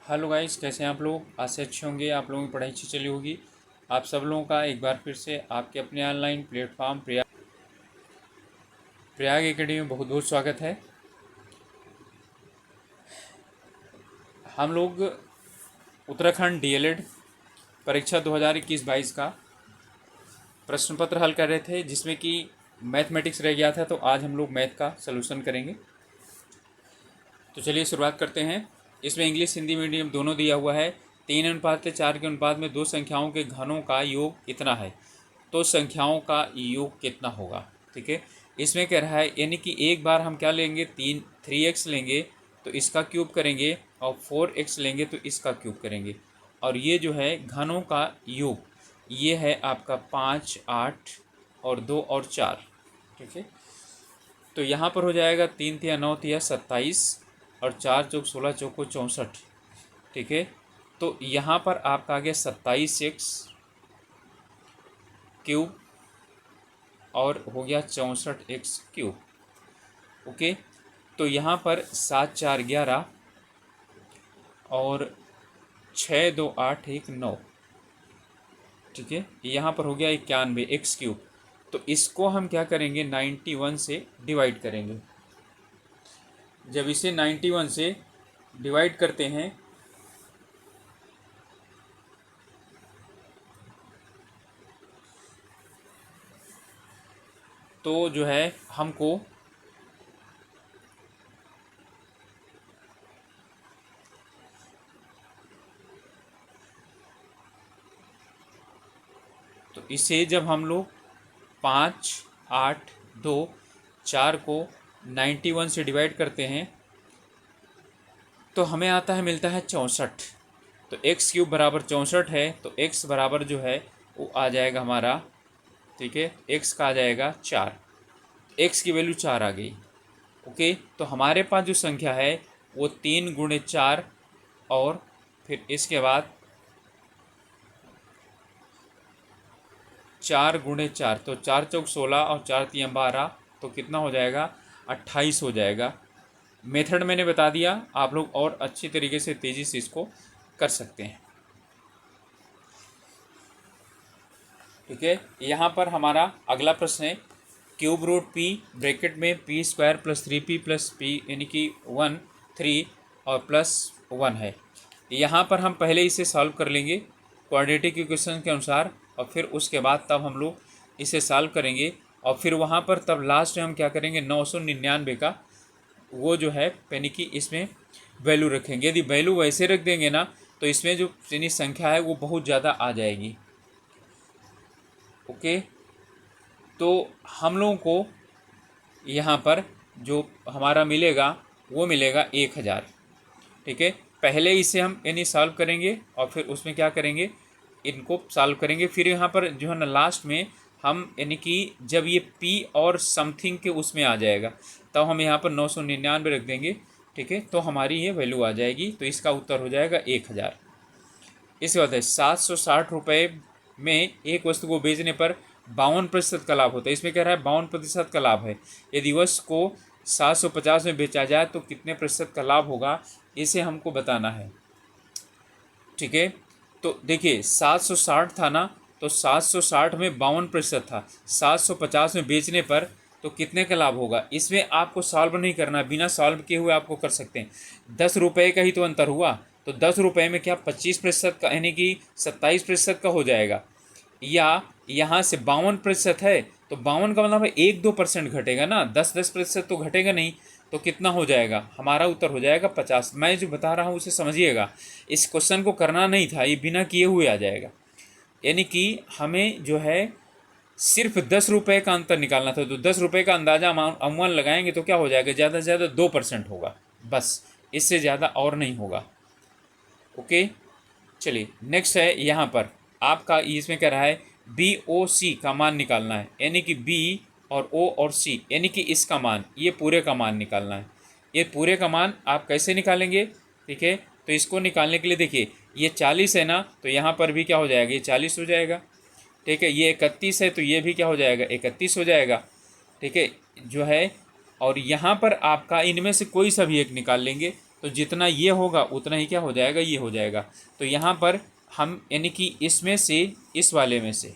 Hello guys, कैसे हैं आप लोग। आज से अच्छे होंगे, आप लोगों की पढ़ाई अच्छी चली होगी। आप सब लोगों का एक बार फिर से आपके अपने ऑनलाइन प्लेटफॉर्म प्रयाग एकेडमी में बहुत बहुत स्वागत है। हम लोग उत्तराखंड डीएलएड परीक्षा 2021-22 का प्रश्न पत्र हल कर रहे थे, जिसमें कि मैथमेटिक्स रह गया था। तो आज हम लोग मैथ का सलूशन करेंगे। तो चलिए शुरुआत करते हैं। इसमें इंग्लिश हिंदी मीडियम दोनों दिया हुआ है। 3:4 के अनुपात में दो संख्याओं के घनों का योग कितना है, तो संख्याओं का योग कितना होगा। ठीक है, इसमें कह रहा है यानी कि एक बार हम क्या लेंगे, 3x लेंगे तो इसका क्यूब करेंगे, और 4x लेंगे तो इसका क्यूब करेंगे। और ये जो है घनों का योग, ये है आपका 5, 8 और 2 और 4। ठीक है, तो यहाँ पर हो जाएगा 3 तिया 9 तिया 27 और 4 चौक 16 चौको 64। ठीक है, तो यहाँ पर आपका आ गया 27x क्यूब और हो गया 64x क्यूब। ओके, तो यहाँ पर 7 4 11 और 6 2 8 1 9। ठीक है, यहाँ पर हो गया 91x क्यूब। तो इसको हम क्या करेंगे, 91 से डिवाइड करेंगे। जब इसे 91 से डिवाइड करते हैं तो जो है हमको तो इसे जब हम लोग 5 8 2 4 को 91 से डिवाइड करते हैं तो हमें आता है, मिलता है 64। तो एक्स क्यूब बराबर 64 है, तो एक्स बराबर जो है वो आ जाएगा हमारा, ठीक है, एक्स का आ जाएगा 4। एक्स की वैल्यू 4 आ गई। ओके, तो हमारे पास जो संख्या है वो 3 × 4 और फिर इसके बाद 4 × 4, तो 4 चौक 16 और 4 तियां 12, तो कितना हो जाएगा, 28 हो जाएगा। मेथड मैंने बता दिया, आप लोग और अच्छी तरीके से तेज़ी से इसको कर सकते हैं। ठीक है, यहाँ पर हमारा अगला प्रश्न है, क्यूब रूट पी ब्रैकेट में p² + 3p + p यानी कि 1 3 और +1 है। यहाँ पर हम पहले इसे सॉल्व कर लेंगे क्वाड्रेटिक इक्वेशन के अनुसार, और फिर उसके बाद तब हम लोग इसे सॉल्व करेंगे। और फिर वहाँ पर तब लास्ट में हम क्या करेंगे, 999 का वो जो है यानी कि इसमें वैल्यू रखेंगे। यदि वैल्यू वैसे रख देंगे ना, तो इसमें जो यानी संख्या है वो बहुत ज़्यादा आ जाएगी। ओके, तो हम लोगों को यहाँ पर जो हमारा मिलेगा वो मिलेगा 1000। ठीक है, पहले इसे हम यानी सॉल्व करेंगे और फिर उसमें क्या करेंगे, इनको सॉल्व करेंगे। फिर यहाँ पर जो है ना लास्ट में हम यानी कि जब ये p और समथिंग के उसमें आ जाएगा तब हम यहाँ पर 999 रख देंगे। ठीक है, तो हमारी ये वैल्यू आ जाएगी। तो इसका उत्तर हो जाएगा 1000। इसके बाद है 760 रुपये में एक वस्तु को बेचने पर 52% का लाभ होता है। इसमें कह रहा है 52% का लाभ है। यदि वस्तु को 750 में बेचा जाए तो कितने प्रतिशत का लाभ होगा, इसे हमको बताना है। ठीक है, तो देखिए 760 था ना, तो 760 में 52% था। 750 में बेचने पर तो कितने का लाभ होगा, इसमें आपको सॉल्व नहीं करना, बिना सॉल्व किए हुए आपको कर सकते हैं। 10 रुपये का ही तो अंतर हुआ, तो 10 रुपये में क्या 25% का यानी कि 27% का हो जाएगा, या यहाँ से 52% है तो 52 का मतलब है 1-2% घटेगा ना, 10-10% तो घटेगा नहीं। तो कितना हो जाएगा, हमारा उत्तर हो जाएगा 50। मैं जो बता रहा हूँ उसे समझिएगा, इस क्वेश्चन को करना नहीं था, ये बिना किए हुए आ जाएगा। यानी कि हमें जो है सिर्फ 10 रुपये का अंतर निकालना था, तो 10 रुपये का अंदाजा अनुमान लगाएंगे तो क्या हो जाएगा, ज़्यादा से ज़्यादा 2% होगा, बस, इससे ज़्यादा और नहीं होगा। ओके, चलिए नेक्स्ट है, यहाँ पर आपका इसमें कह रहा है BOC का मान निकालना है, यानी कि B और O और C यानी कि इसका मान, ये पूरे का मान निकालना है। ये पूरे का मान आप कैसे निकालेंगे, ठीक है, तो इसको निकालने के लिए देखिए ये 40 है ना, तो यहाँ पर भी क्या हो जाएगा, ये 40 हो जाएगा। ठीक है, ये 31 है तो ये भी क्या हो जाएगा, 31 हो जाएगा। ठीक है, जो है, और यहाँ पर आपका इनमें से कोई सा भी एक निकाल लेंगे तो जितना ये होगा उतना ही क्या हो जाएगा, ये हो जाएगा। तो यहाँ पर हम यानी कि इसमें से इस वाले में से,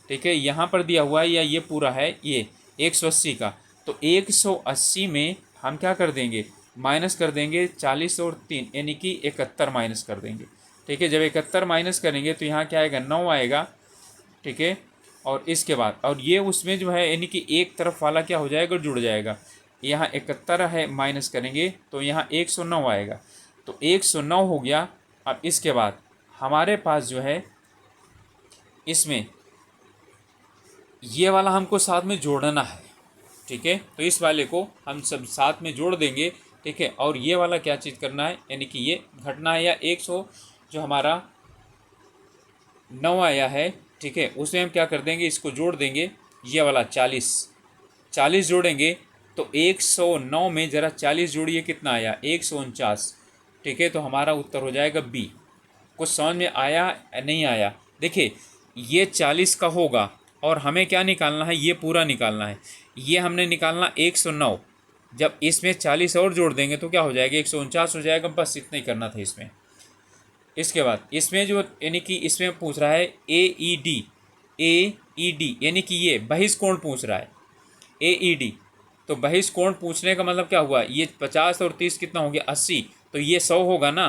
ठीक है, यहाँ पर दिया हुआ है या ये पूरा है ये 180 का, तो 180 में हम क्या कर देंगे, माइनस कर देंगे 40 और 3 यानी कि 71 माइनस कर देंगे। ठीक है, जब 71 माइनस करेंगे तो यहाँ क्या आएगा, 9 आएगा। ठीक है, और इसके बाद और ये उसमें जो है यानी कि एक तरफ वाला क्या हो जाएगा, जुड़ जाएगा। यहाँ 71 है, माइनस करेंगे तो यहाँ 109 आएगा, तो 109 हो गया। अब इसके बाद हमारे पास जो है इसमें ये वाला हमको साथ में जोड़ना है। ठीक है, तो इस वाले को हम सब साथ में जोड़ देंगे। ठीक है, और ये वाला क्या चीज़ करना है, यानी कि ये घटना है या 100 जो हमारा 9 आया है, ठीक है, उसमें हम क्या कर देंगे, इसको जोड़ देंगे, ये वाला 40 जोड़ेंगे तो 109 में ज़रा 40 जोड़िए, कितना आया, 149। ठीक है, तो हमारा उत्तर हो जाएगा बी। कुछ समझ में आया नहीं आया? देखिए ये 40 का होगा और हमें क्या निकालना है, ये पूरा निकालना है। ये हमने निकालना 109, जब इसमें 40 और जोड़ देंगे तो क्या हो जाएगा, 149 हो जाएगा। बस इतना ही करना था इसमें। इसके बाद इसमें जो यानी कि इसमें पूछ रहा है AED यानी कि ये बहिष्कोण पूछ रहा है AED। तो बहिष्कोण पूछने का मतलब क्या हुआ, ये 50 और 30 कितना हो गया, 80, तो ये 100 होगा ना।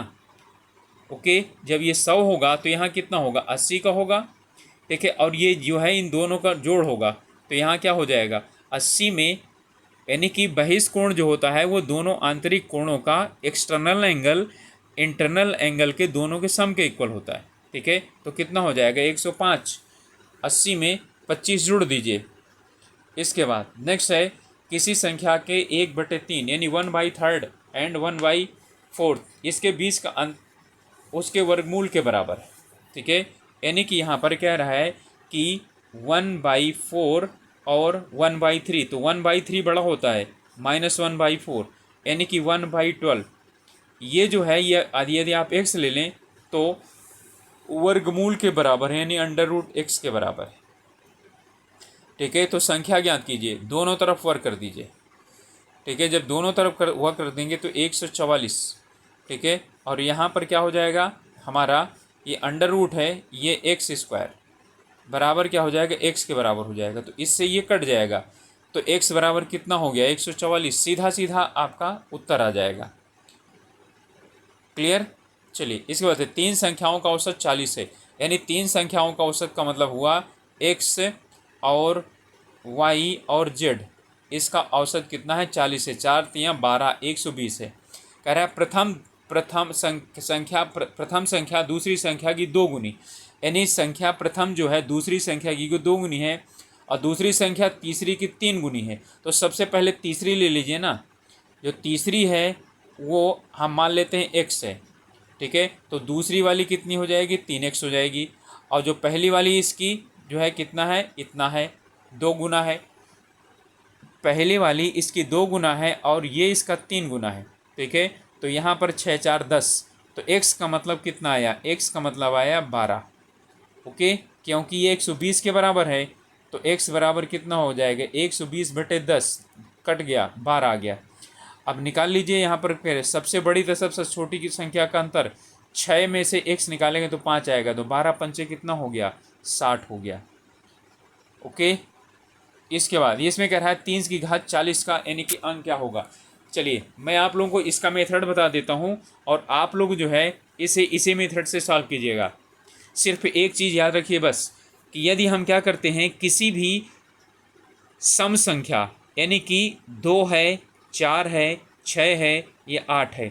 ओके, जब ये 100 होगा तो यहाँ कितना होगा, 80 का होगा। ठीक है, और ये जो है इन दोनों का जोड़ होगा, तो यहाँ क्या हो जाएगा, 80 में यानी कि बहिष्कोण जो होता है वो दोनों आंतरिक कोणों का एक्सटर्नल एंगल इंटरनल एंगल के दोनों के सम के इक्वल होता है। ठीक है, तो कितना हो जाएगा, 105। 80 में 25 जोड़ दीजिए। इसके बाद नेक्स्ट है किसी संख्या के 1/3 यानी 1/3 एंड 1/4 इसके बीच का अंत उसके वर्गमूल के बराबर है। ठीक है, यानी कि यहाँ पर कह रहा है कि 1/4 और 1/3, तो 1/3 बड़ा होता है, -1/4 यानी कि 1/12। ये जो है ये यदि आप x ले लें तो वर्गमूल के बराबर है, यानी √x के बराबर है। ठीक है, तो संख्या ज्ञात कीजिए, दोनों तरफ वर्ग कर दीजिए। ठीक है, जब दोनों तरफ वर्ग कर देंगे तो 144। ठीक है, और यहाँ पर क्या हो जाएगा हमारा, ये √ है, ये x² बराबर क्या हो जाएगा, x के बराबर हो जाएगा। तो इससे ये कट जाएगा, तो x बराबर कितना हो गया, 144। सीधा सीधा आपका उत्तर आ जाएगा। क्लियर? चलिए इसके बाद 3 संख्याओं का औसत 40 है, यानी 3 संख्याओं का औसत का मतलब हुआ x और y और z, इसका औसत कितना है, 40 है। 4 3 12, 120 है। कह रहा है प्रथम संख्या दूसरी संख्या की 2 गुनी, यानी संख्या प्रथम जो है दूसरी संख्या की 2 गुनी है और दूसरी संख्या तीसरी की 3 गुनी है। तो सबसे पहले तीसरी ले लीजिए ना, जो तीसरी है वो हम मान लेते हैं x है। ठीक है, तो दूसरी वाली कितनी हो जाएगी, 3x हो जाएगी, और जो पहली वाली इसकी जो है कितना है, इतना है, 2 गुना है। पहली वाली इसकी 2 गुना है और ये इसका 3 गुना है। ठीक है, तो यहाँ पर 6 4 10, तो x का मतलब कितना आया, x का मतलब आया 12। ओके, क्योंकि ये 120 के बराबर है, तो x बराबर कितना हो जाएगा, 120/10 कट गया, 12 आ गया। अब निकाल लीजिए यहाँ पर फिर सबसे बड़ी तो सबसे छोटी की संख्या का अंतर, 6 में से x निकालेंगे तो 5 आएगा, तो 12 पंचे कितना हो गया, 60 हो गया। ओके, इसके बाद इसमें कह रहा है 3 की घात 40 का यानी कि अंक क्या होगा। चलिए मैं आप लोगों को इसका मेथड बता देता हूँ और आप लोग जो है इसी मेथड से सॉल्व कीजिएगा। सिर्फ एक चीज़ याद रखिए बस, कि यदि हम क्या करते हैं, किसी भी सम संख्या यानी कि 2 है, 4 है, 6 है, ये 8 है।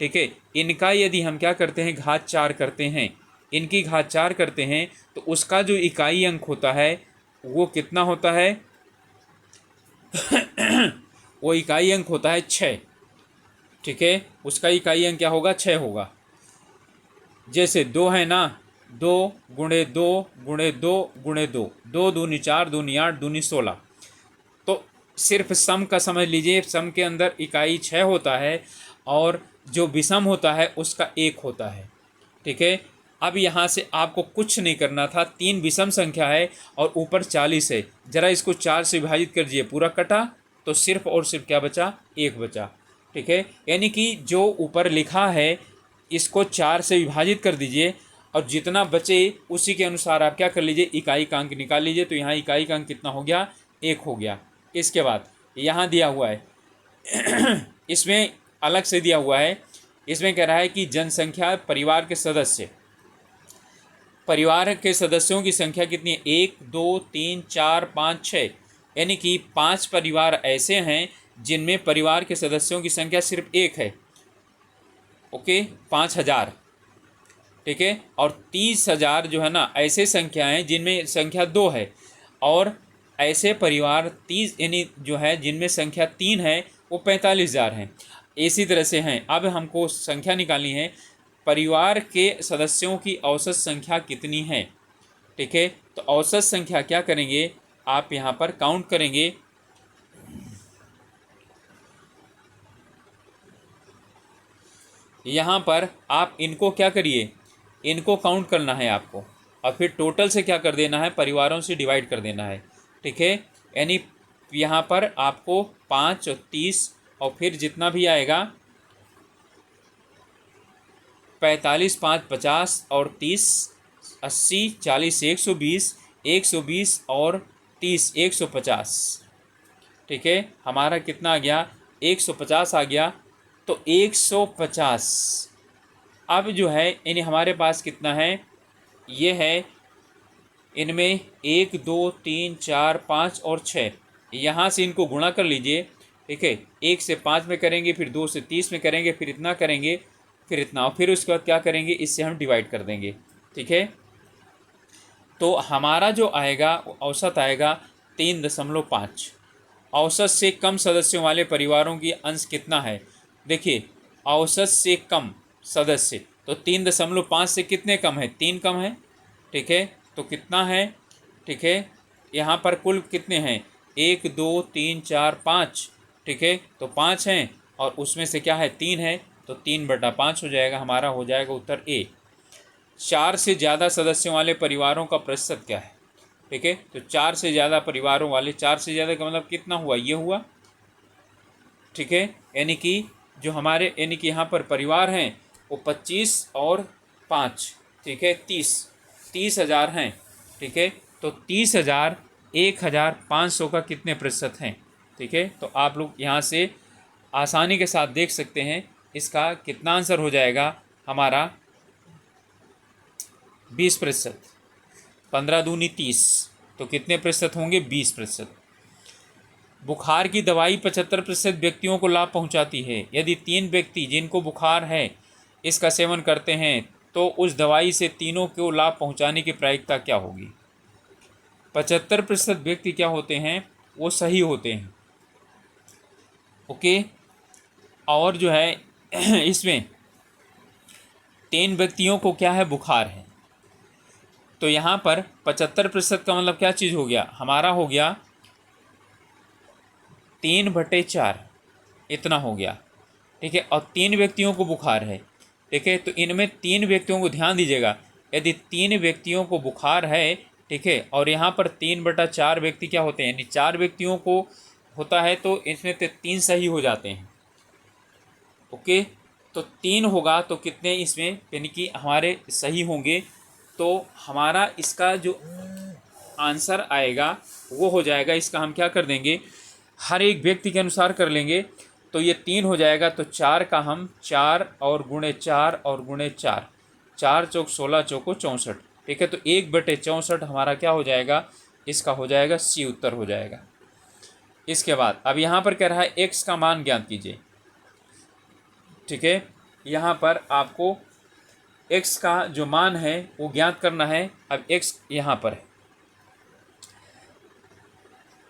ठीक है, इनका यदि हम क्या करते हैं, घात 4 करते हैं, इनकी घात 4 करते हैं, तो उसका जो इकाई अंक होता है वो कितना होता है वो इकाई अंक होता है 6। ठीक है, उसका इकाई अंक क्या होगा, 6 होगा। जैसे 2 है ना, 2 गुणे 2 गुणे 2 गुणे 2, 2 दूनी 4 दूनी 8 दूनी 16। तो सिर्फ सम का समझ लीजिए, सम के अंदर इकाई 6 होता है और जो विषम होता है उसका 1 होता है। ठीक है, अब यहाँ से आपको कुछ नहीं करना था, 3 विषम संख्या है और ऊपर 40 है, ज़रा इसको 4 से विभाजित कर दीजिए, पूरा कटा, तो सिर्फ और सिर्फ क्या बचा, 1 बचा। ठीक है, यानी कि जो ऊपर लिखा है इसको 4 से विभाजित कर दीजिए और जितना बचे उसी के अनुसार आप क्या कर लीजिए, इकाई का अंक निकाल लीजिए। तो यहाँ इकाई का अंक कितना हो गया, 1 हो गया। इसके बाद यहाँ दिया हुआ है इसमें अलग से दिया हुआ है, इसमें कह रहा है कि जनसंख्या परिवार के सदस्य, परिवार के सदस्यों की संख्या कितनी है, 1 2 3 4 5 6, यानी कि 5 परिवार ऐसे हैं जिनमें परिवार के सदस्यों की संख्या सिर्फ 1 है। ओके, 5000, ठीक है। और 30,000 जो है ना ऐसे संख्या हैं जिनमें संख्या 2 है, और ऐसे परिवार 30 यानी जो है जिनमें संख्या 3 है वो 45,000 हैं। इसी तरह से हैं। अब हमको संख्या निकालनी है, परिवार के सदस्यों की औसत संख्या कितनी है, ठीक है। तो औसत संख्या क्या करेंगे, आप यहाँ पर काउंट करेंगे। यहाँ पर आप इनको क्या करिए, इनको काउंट करना है आपको, और फिर टोटल से क्या कर देना है, परिवारों से डिवाइड कर देना है, ठीक है। यानी यहाँ पर आपको 5 और 30 और फिर जितना भी आएगा 45 5 50 और 30 80 40 120 120 और 30 150, ठीक है। हमारा कितना आ गया, 150 आ गया। तो 150 अब जो है यानी हमारे पास कितना है, ये है इनमें 1 2 3 4 5 और 6, यहाँ से इनको गुणा कर लीजिए, ठीक है। 1 से 5 में करेंगे, फिर 2 से 30 में करेंगे, फिर इतना करेंगे, फिर इतना, और फिर उसके बाद क्या करेंगे, इससे हम डिवाइड कर देंगे, ठीक है। तो हमारा जो आएगा औसत आएगा 3.5। औसत से कम सदस्यों वाले परिवारों की अंश कितना है, देखिए औसत से कम सदस्य, तो 3.5 से कितने कम है, 3 कम है, ठीक है। तो कितना है, ठीक है, यहाँ पर कुल कितने हैं, 1 2 3 4 5, ठीक है। तो 5 हैं और उसमें से क्या है, 3 है, तो 3/5 हो जाएगा, हमारा हो जाएगा उत्तर ए। 4 से ज़्यादा सदस्यों वाले परिवारों का प्रतिशत क्या है, ठीक है। तो 4 से ज़्यादा परिवारों वाले, 4 से ज़्यादा का मतलब कितना हुआ, ये हुआ, ठीक है। यानी कि जो हमारे यानी कि यहाँ पर परिवार हैं वो 25 और 5, ठीक है, 30,000 हैं, ठीक है। तो 30,000 1,500 का कितने प्रतिशत हैं, ठीक है। तो आप लोग यहाँ से आसानी के साथ देख सकते हैं इसका कितना आंसर हो जाएगा हमारा 20%। 15 दूनी 30, तो कितने प्रतिशत होंगे, 20%। बुखार की दवाई 75% व्यक्तियों को लाभ पहुंचाती है। यदि 3 व्यक्ति जिनको बुखार है इसका सेवन करते हैं तो उस दवाई से तीनों को लाभ पहुंचाने की प्रायिकता क्या होगी। 75% व्यक्ति क्या होते हैं, वो सही होते हैं, ओके। और जो है इसमें 3 व्यक्तियों को क्या है, बुखार है। तो यहाँ पर 75% का मतलब क्या चीज़ हो गया, हमारा हो गया 3/4, इतना हो गया, ठीक है। और 3 व्यक्तियों को बुखार है, ठीक है। तो इनमें 3 व्यक्तियों को ध्यान दीजिएगा, यदि 3 व्यक्तियों को बुखार है, ठीक है, और यहाँ पर 3/4 व्यक्ति क्या होते हैं, यानी 4 व्यक्तियों को होता है, तो इसमें 3 सही हो जाते हैं, ओके। तो 3 होगा तो कितने इसमें यानी कि हमारे सही होंगे। तो हमारा इसका जो आंसर आएगा वो हो जाएगा, इसका हम क्या कर देंगे, हर एक व्यक्ति के अनुसार कर लेंगे। तो ये 3 हो जाएगा, तो 4 का हम 4 और गुणे 4 और गुणे 4, 4 चौक 16 चौको 64, ठीक है। तो 1/64 हमारा क्या हो जाएगा, इसका हो जाएगा सी उत्तर हो जाएगा। इसके बाद अब यहाँ पर कह रहा है x का मान ज्ञात कीजिए, ठीक है। यहाँ पर आपको x का जो मान है वो ज्ञात करना है। अब x यहाँ पर है,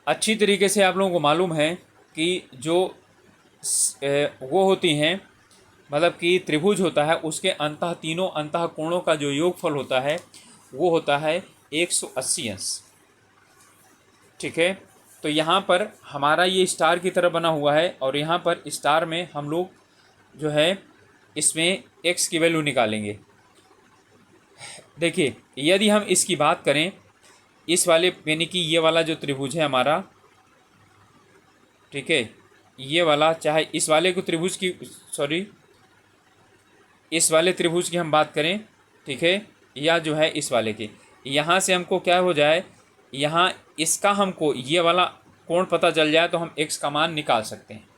अच्छी तरीके से आप लोगों को मालूम है कि जो वो होती हैं, मतलब कि त्रिभुज होता है उसके अंतः तीनों अंतः कोणों का जो योगफल होता है वो होता है 180 अंश, ठीक है। तो यहाँ पर हमारा ये स्टार की तरह बना हुआ है और यहाँ पर स्टार में हम लोग जो है इसमें x की वैल्यू निकालेंगे। देखिए यदि हम इसकी बात करें, इस वाले यानी कि ये वाला जो त्रिभुज है हमारा, ठीक है, ये वाला, चाहे इस वाले को त्रिभुज की, सॉरी इस वाले त्रिभुज की हम बात करें, ठीक है, या जो है इस वाले की, यहाँ से हमको क्या हो जाए, यहाँ इसका हमको ये वाला कोण पता चल जाए तो हम x का मान निकाल सकते हैं।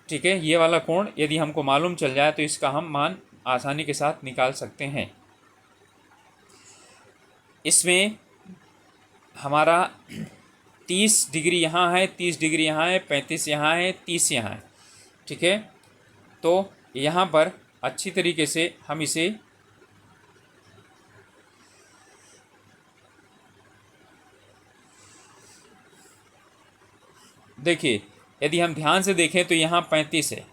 ठीक है, ये वाला कोण यदि हमको मालूम चल जाए तो इसका हम मान आसानी के साथ निकाल सकते हैं। इसमें हमारा 30 डिग्री यहाँ है, 30 डिग्री यहाँ है, 35 यहाँ है, 30 यहाँ है। ठीक है, तो यहाँ पर अच्छी तरीके से हम इसे देखिए, यदि हम ध्यान से देखें तो यहाँ 35 है,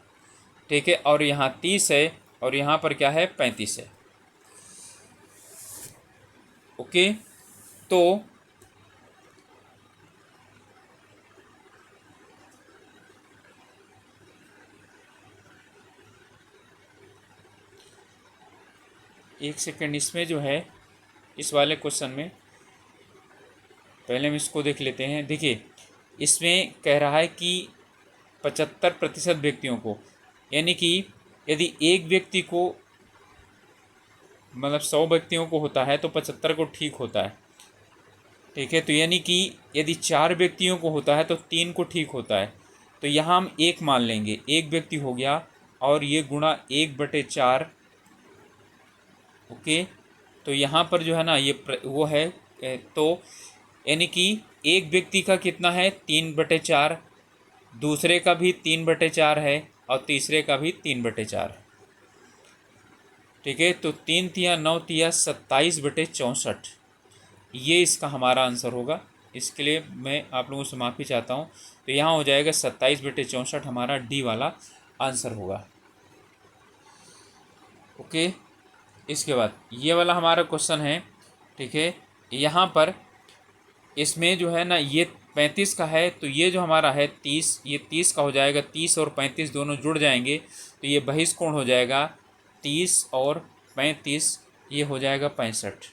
ठीक है, और यहाँ 30 है, और यहाँ पर क्या है, 35 है। ओके, तो एक सेकंड, इसमें जो है इस वाले क्वेश्चन में पहले हम इसको देख लेते हैं। देखिए, इसमें कह रहा है कि 75% व्यक्तियों को, यानी कि यदि एक व्यक्ति को मतलब 100 व्यक्तियों को होता है तो 75 को ठीक होता है। ठीक है, तो यानी कि यदि 4 व्यक्तियों को होता है तो 3 को ठीक होता है। तो यहाँ हम 1 मान लेंगे, एक व्यक्ति हो गया, और ये गुणा 1/4। ओके, तो यहाँ पर जो है ना ये वो है, तो यानी कि एक व्यक्ति का कितना है, 3/4, दूसरे का भी 3/4 है, और तीसरे का भी 3/4 है। ठीक है, तो 3 तिया 9 तिया 27/64, ये इसका हमारा आंसर होगा। इसके लिए मैं आप लोगों से माफ़ी चाहता हूँ। तो यहाँ हो जाएगा 27/64, हमारा डी वाला आंसर होगा। ओके, इसके बाद ये वाला हमारा क्वेश्चन है। ठीक है, यहाँ पर इसमें जो है ना ये 35 का है, तो ये जो हमारा है 30, ये 30 का हो जाएगा, 30 और 35 दोनों जुड़ जाएंगे तो ये बहिष्कोण हो जाएगा, 30 और 35 ये हो जाएगा 65।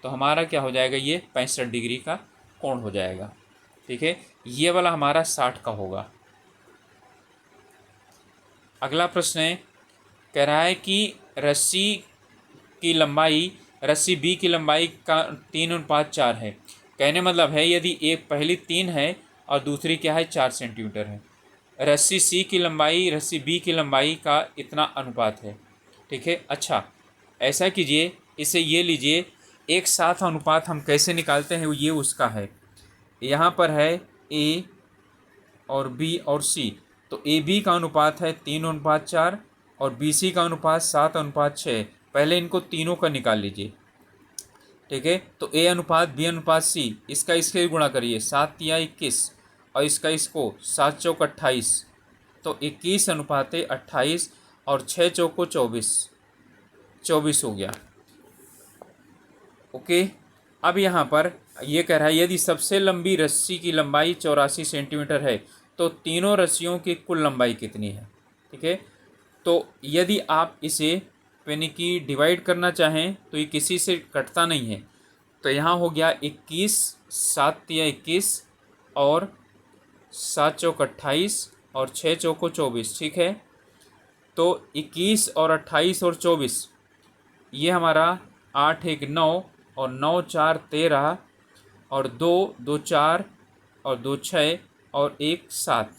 तो हमारा क्या हो जाएगा, ये 65 डिग्री का कोण हो जाएगा। ठीक है, ये वाला हमारा 60 का होगा। अगला प्रश्न है, कह रहा है कि रस्सी की लंबाई, रस्सी बी की लंबाई का 3:4 है। कहने मतलब है यदि एक पहली 3 है और दूसरी क्या है, 4 सेंटीमीटर है। रस्सी सी की लंबाई रस्सी बी की लंबाई का इतना अनुपात है। ठीक है, अच्छा ऐसा कीजिए, इसे ये लीजिए, एक साथ अनुपात हम कैसे निकालते हैं, ये उसका है। यहाँ पर है ए और बी और सी, तो ए बी का अनुपात है 3:4 और बी सी का अनुपात 7:6। पहले इनको तीनों का निकाल लीजिए। ठीक है, तो ए अनुपात बी अनुपात सी, इसका इसके गुणा करिए, 7 तिया 21, और इसका इसको 7 चौक 28, तो 21:28, और 6 चौको 24 हो गया। ओके, अब यहाँ पर ये कह रहा है यदि सबसे लंबी रस्सी की लंबाई 84 सेंटीमीटर है तो तीनों रस्सियों की कुल लंबाई कितनी है। ठीक है, तो यदि आप इसे यानी कि डिवाइड करना चाहें तो ये किसी से कटता नहीं है। तो यहाँ हो गया 21, 7 तिया 21, और 7 चौक 28, और 6 चौको 24। ठीक है, तो 21 और 28 और 24, ये हमारा 8 1 9, और 9 4 13, और 2 2 4, और 2 6, और 1 7,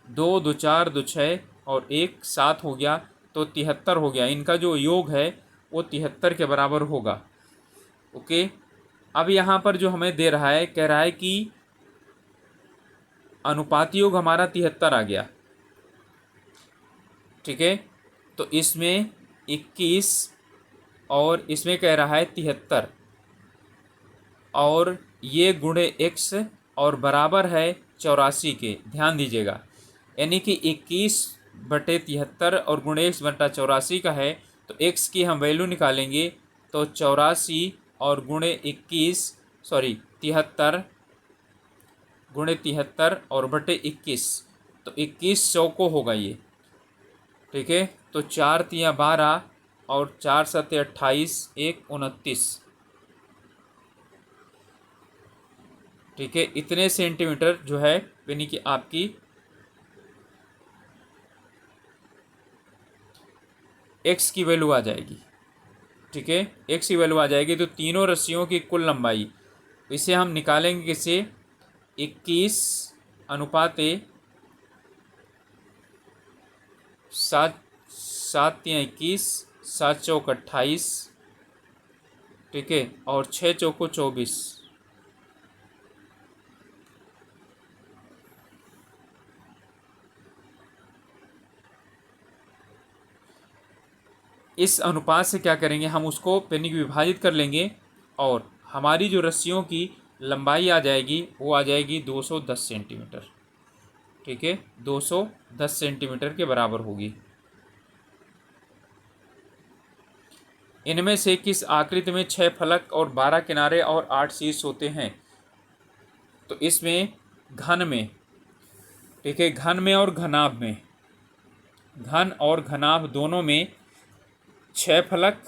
2 2 4 2 6 और 1 7 हो गया, तो 73 हो गया। इनका जो योग है वो 73 के बराबर होगा। ओके, अब यहाँ पर जो हमें दे रहा है, कह रहा है कि अनुपात योग हमारा 73 आ गया। ठीक है, तो इसमें 21 और इसमें कह रहा है 73, और ये गुणे x और बराबर है 84 के। ध्यान दीजिएगा, यानी कि 21/73 और गुणे x/84 का है, तो x की हम वैल्यू निकालेंगे तो 84 और गुणे 21, सॉरी 73 गुणे 73 और बटे 21, तो 21 चौको होगा ये। ठीक है, तो 4 तिया 12, और 4 7 28, 1 29। ठीक है, इतने सेंटीमीटर जो है यानी कि आपकी x की वैल्यू आ जाएगी। ठीक है, x की वैल्यू आ जाएगी। तो तीनों रस्सियों की कुल लंबाई, इसे हम निकालेंगे किसे, 21 अनुपाते 7, 7 तिया 21, 7 चौक 28, ठीक है, और 6 चौको 24। इस अनुपात से क्या करेंगे, हम उसको यानी कि विभाजित कर लेंगे और हमारी जो रस्सियों की लंबाई आ जाएगी वो आ जाएगी 210 सेंटीमीटर। ठीक है, 210 सेंटीमीटर के बराबर होगी। इनमें से किस आकृति में 6 फलक और 12 किनारे और 8 शीर्ष होते हैं। तो इसमें घन में, ठीक है, घन में और घनाभ में, घन और घनाभ दोनों में 6 फलक,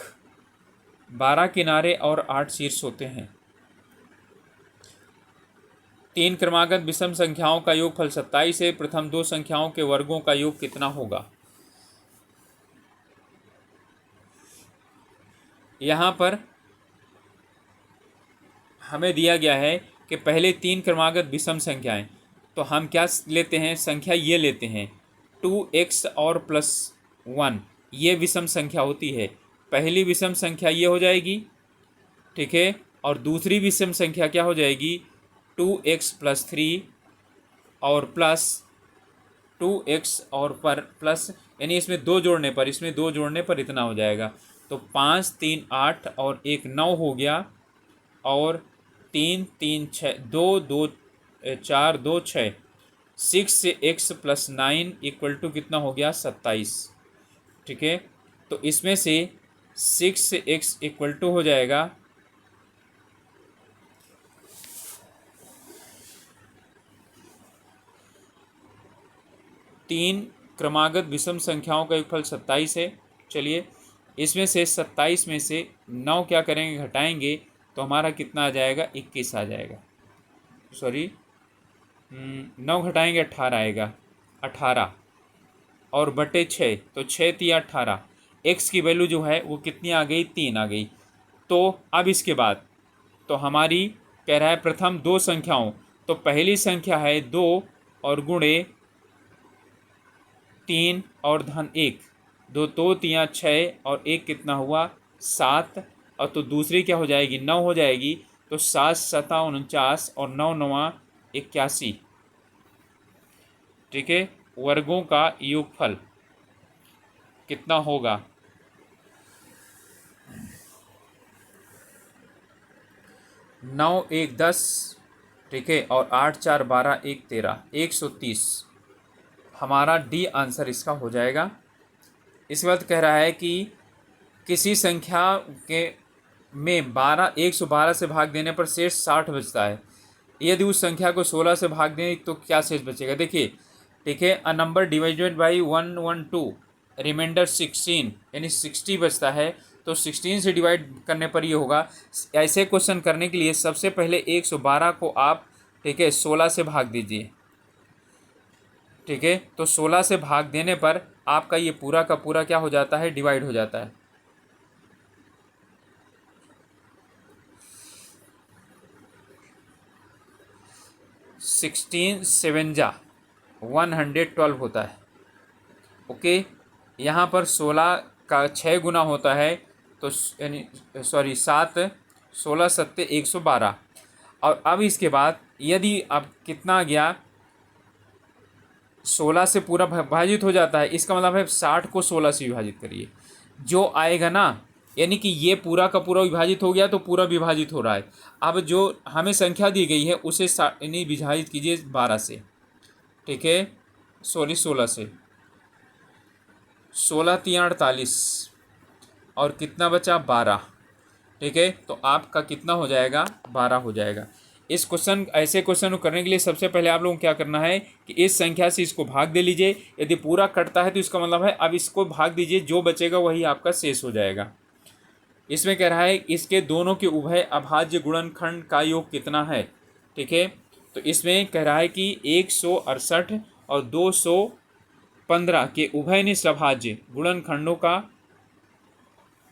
12 किनारे और 8 शीर्ष होते हैं। 3 क्रमागत विषम संख्याओं का योगफल 27 है। प्रथम 2 संख्याओं के वर्गों का योग कितना होगा। यहाँ पर हमें दिया गया है कि पहले 3 क्रमागत विषम संख्याएं, तो हम क्या लेते हैं, संख्या ये लेते हैं 2x और +1, ये विषम संख्या होती है। पहली विषम संख्या ये हो जाएगी, ठीक है, और दूसरी विषम संख्या क्या हो जाएगी, 2x + 3 और प्लस 2x और पर प्लस, यानी इसमें दो जोड़ने पर इतना हो जाएगा। तो 5 3 8 और 1 9 हो गया, और 3 3 6 2 2 4 2 6, 6x + 9 = कितना हो गया, 27। ठीक है, तो इसमें से 6x = हो जाएगा 3 क्रमागत विषम संख्याओं का योगफल 27 है। चलिए, इसमें से 27 में से 9 क्या करेंगे, घटाएंगे, तो हमारा कितना आ जाएगा, 21 आ जाएगा। सॉरी, 9 घटाएंगे 18 आएगा, 18 और बटे 6, तो 6 तिया 18। x की वैल्यू जो है वो कितनी आ गई, 3 आ गई। तो अब इसके बाद तो हमारी कह रहा है प्रथम 2 संख्याओं, तो पहली संख्या है 2 और गुणे 3 और धन 1, 2 2 तिया 6 और 1 कितना हुआ, 7, और तो दूसरी क्या हो जाएगी, 9 हो जाएगी। तो 7 7 49 और 9 9 81। ठीक है, वर्गों का योगफल कितना होगा, 9 1 10, ठीक है, और 8 4 12 1 13, 130 हमारा डी आंसर इसका हो जाएगा। इस वक्त कह रहा है कि किसी संख्या के में 112 से भाग देने पर शेष 60 बचता है। यदि उस संख्या को 16 से भाग दें तो क्या शेष बचेगा। देखिए, ठीक है, a number divided by 112 remainder 16, यानी 60 बचता है। तो 16 से डिवाइड करने पर ये होगा। ऐसे क्वेश्चन करने के लिए सबसे पहले 112 को आप, ठीक है, 16 से भाग दीजिए। ठीक है, तो 16 से भाग देने पर आपका ये पूरा का पूरा क्या हो जाता है, डिवाइड हो जाता है। सिक्सटीन 7 जा 112 होता है। ओके, यहाँ पर 16 का 6 गुना होता है, तो यानी सॉरी 7 16 7 112। और अब इसके बाद यदि अब कितना गया, 16 से पूरा विभाजित हो जाता है, इसका मतलब है 60 को 16 से विभाजित करिए, जो आएगा ना, यानी कि ये पूरा का पूरा विभाजित हो गया तो पूरा विभाजित हो रहा है। अब जो हमें संख्या दी गई है उसे यानी विभाजित कीजिए 12 से। ठीक है, सॉरी 16 से, 16 तिया 48 और कितना बचा, 12। ठीक है, तो आपका कितना हो जाएगा, 12 हो जाएगा। इस क्वेश्चन, ऐसे क्वेश्चन को करने के लिए सबसे पहले आप लोगों को क्या करना है कि इस संख्या से इसको भाग दे लीजिए। यदि पूरा कटता है तो इसका मतलब है अब इसको भाग दीजिए, जो बचेगा वही आपका शेष हो जाएगा। इसमें कह रहा है इसके दोनों के उभय अभाज्य गुणनखंड का योग कितना है। ठीक है, तो इसमें कह रहा है कि 168 और 215 के उभयनिष्ठ अभाज्य गुणनखंडों का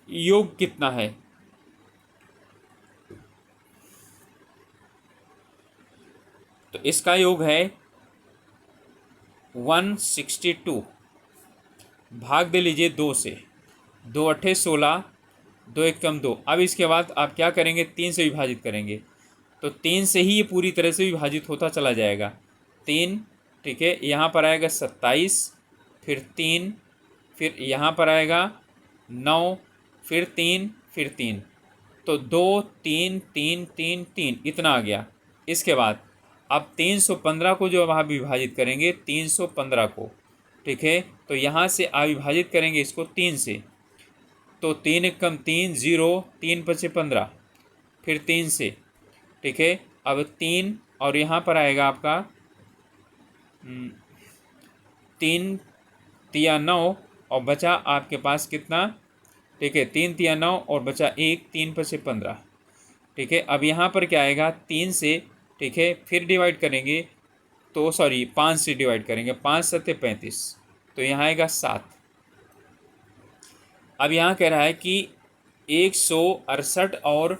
योग कितना है। तो इसका योग है 162, भाग दे लीजिए 2 से, 2 अट्ठे 16, 2 एक कम 2। अब इसके बाद आप क्या करेंगे, 3 से विभाजित करेंगे, तो 3 से ही ये पूरी तरह से विभाजित होता चला जाएगा। 3, ठीक है, यहाँ पर आएगा 27, फिर 3, फिर यहाँ पर आएगा 9, फिर 3, फिर 3, तो 2 3 3 3 3 इतना आ गया। इसके बाद अब 315 को जो अब आप विभाजित करेंगे 315 को, ठीक है, तो यहाँ से आप विभाजित करेंगे इसको 3 से, तो 3 एक कम 3, 0, 3 पचे 15, फिर 3 से, ठीक है, अब 3 और यहाँ पर आएगा आपका 3 तिया 9 और बचा आपके पास कितना, ठीक है, 3 तिया 9 और बचा 1, 3 पचे 15, ठीक है। अब यहाँ पर क्या आएगा 3 से, ठीक है, फिर डिवाइड करेंगे तो सॉरी 5 से डिवाइड करेंगे, 5 सत्ते 35, तो यहाँ आएगा 7। अब यहाँ कह रहा है कि 168 और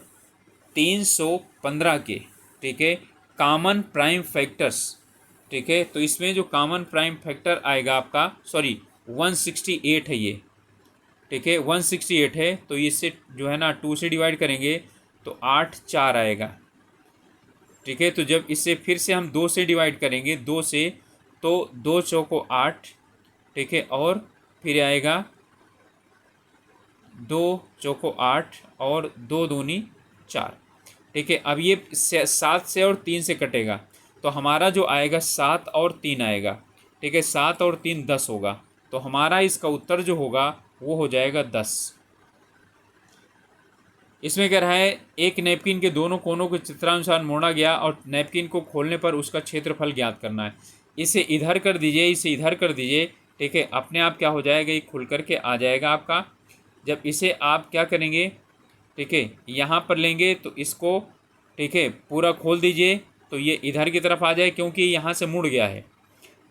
315 के, ठीक है, कॉमन प्राइम फैक्टर्स, ठीक है, तो इसमें जो कॉमन प्राइम फैक्टर आएगा आपका, सॉरी 168 है ये, ठीक है, 168 है, तो इससे जो है ना 2 से डिवाइड करेंगे तो 8 4 आएगा, ठीक है। तो जब इससे फिर से हम 2 से डिवाइड करेंगे, 2 से, तो 2 चौको 8, ठीक है, और फिर आएगा 2 चौको 8 और 2 दूनी 4, ठीक है। अब ये 7 से और 3 से कटेगा, तो हमारा जो आएगा 7 और 3 आएगा, ठीक है, 7 और 3 10 होगा, तो हमारा इसका उत्तर जो होगा वो हो जाएगा 10। इसमें कह रहा है एक नैपकिन के दोनों कोनों को चित्रानुसार मोड़ा गया और नैपकिन को खोलने पर उसका क्षेत्रफल ज्ञात करना है। इसे इधर कर दीजिए, इसे इधर कर दीजिए, ठीक है, अपने आप क्या हो जाएगा, ये खुल करके आ जाएगा आपका। जब इसे आप क्या करेंगे, ठीक है, यहाँ पर लेंगे तो इसको, ठीक है, पूरा खोल दीजिए, तो ये इधर की तरफ आ जाए, क्योंकि यहाँ से मुड़ गया है,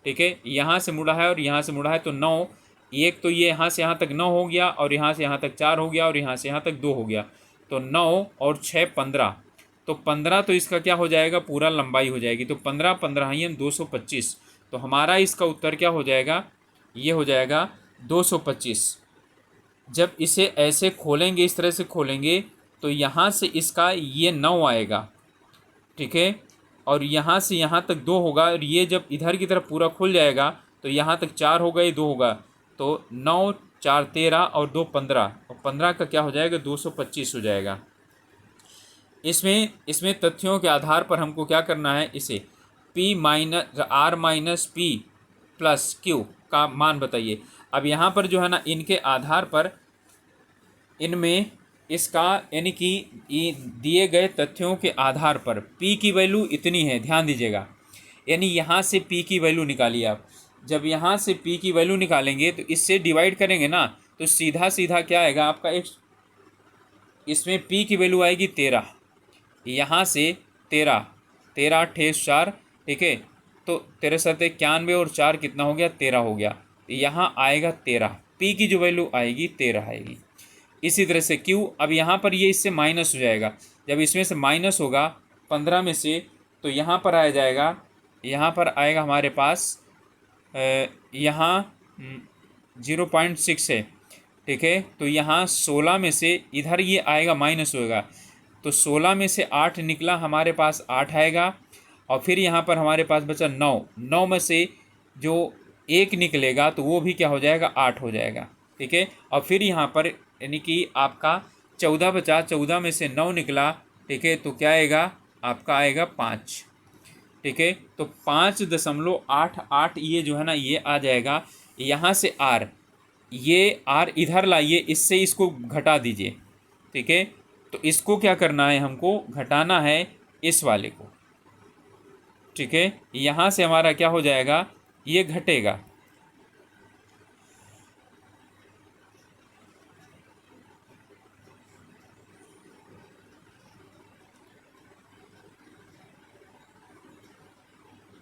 ठीक है, यहाँ से मुड़ा है और यहाँ से मुड़ा है, तो 9, एक तो ये यहाँ से यहाँ तक 9 हो गया और यहाँ से यहाँ तक 4 हो गया और यहाँ से यहाँ तक 2 हो गया, तो 9 और 6 15, तो 15, तो इसका क्या हो जाएगा, पूरा लंबाई हो जाएगी, तो 15 15 ही 225, तो हमारा इसका उत्तर क्या हो जाएगा, ये हो जाएगा 225। जब इसे ऐसे खोलेंगे, इस तरह से खोलेंगे, तो यहाँ से इसका ये 9 आएगा, ठीक है, और यहाँ से यहाँ तक 2 होगा, और ये जब इधर की तरफ पूरा खुल जाएगा तो यहाँ तक 4 होगा, ये 2 होगा, तो 9 4 13 और 2 15, और 15 का क्या हो जाएगा, 225 हो जाएगा। इसमें तथ्यों के आधार पर हमको क्या करना है, इसे P minus R minus P plus Q का मान बताइए। अब यहाँ पर जो है ना, इनके आधार पर, इनमें इसका यानी कि दिए गए तथ्यों के आधार पर P की वैल्यू इतनी है, ध्यान दीजिएगा, यानी यहाँ से P की वैल्यू निकालिए आप। जब यहाँ से P की वैल्यू निकालेंगे तो इससे डिवाइड करेंगे ना, तो सीधा सीधा क्या आएगा आपका, एक इसमें P की वैल्यू आएगी 13, यहाँ से 13, 13 अट्ठाईस 4, ठीक है, तो 13 7 91 और 4 कितना हो गया, 13 हो गया, यहाँ आएगा 13, P की जो वैल्यू आएगी 13 आएगी। इसी तरह से Q, अब यहाँ पर ये इससे माइनस हो जाएगा, जब इसमें से माइनस होगा 15 में से, तो यहाँ पर आ जाएगा, यहाँ पर आएगा हमारे पास यहाँ 0.6 है, ठीक है, तो यहाँ 16 में से इधर ये आएगा माइनस होगा, तो 16 में से 8 निकला, हमारे पास 8 आएगा, और फिर यहाँ पर हमारे पास बचा 9, 9 में से जो 1 निकलेगा तो वो भी क्या हो जाएगा, 8 हो जाएगा, ठीक है, और फिर यहाँ पर यानी कि आपका 14 बचा, 14 में से 9 निकला, ठीक है, तो क्या आएगा, आपका आएगा 5, ठीक है, तो 5.88 ये जो है ना, ये आ जाएगा। यहाँ से R, ये R इधर लाइए, इससे इसको घटा दीजिए, ठीक है, तो इसको क्या करना है, हमको घटाना है इस वाले को, ठीक है, यहाँ से हमारा क्या हो जाएगा, ये घटेगा,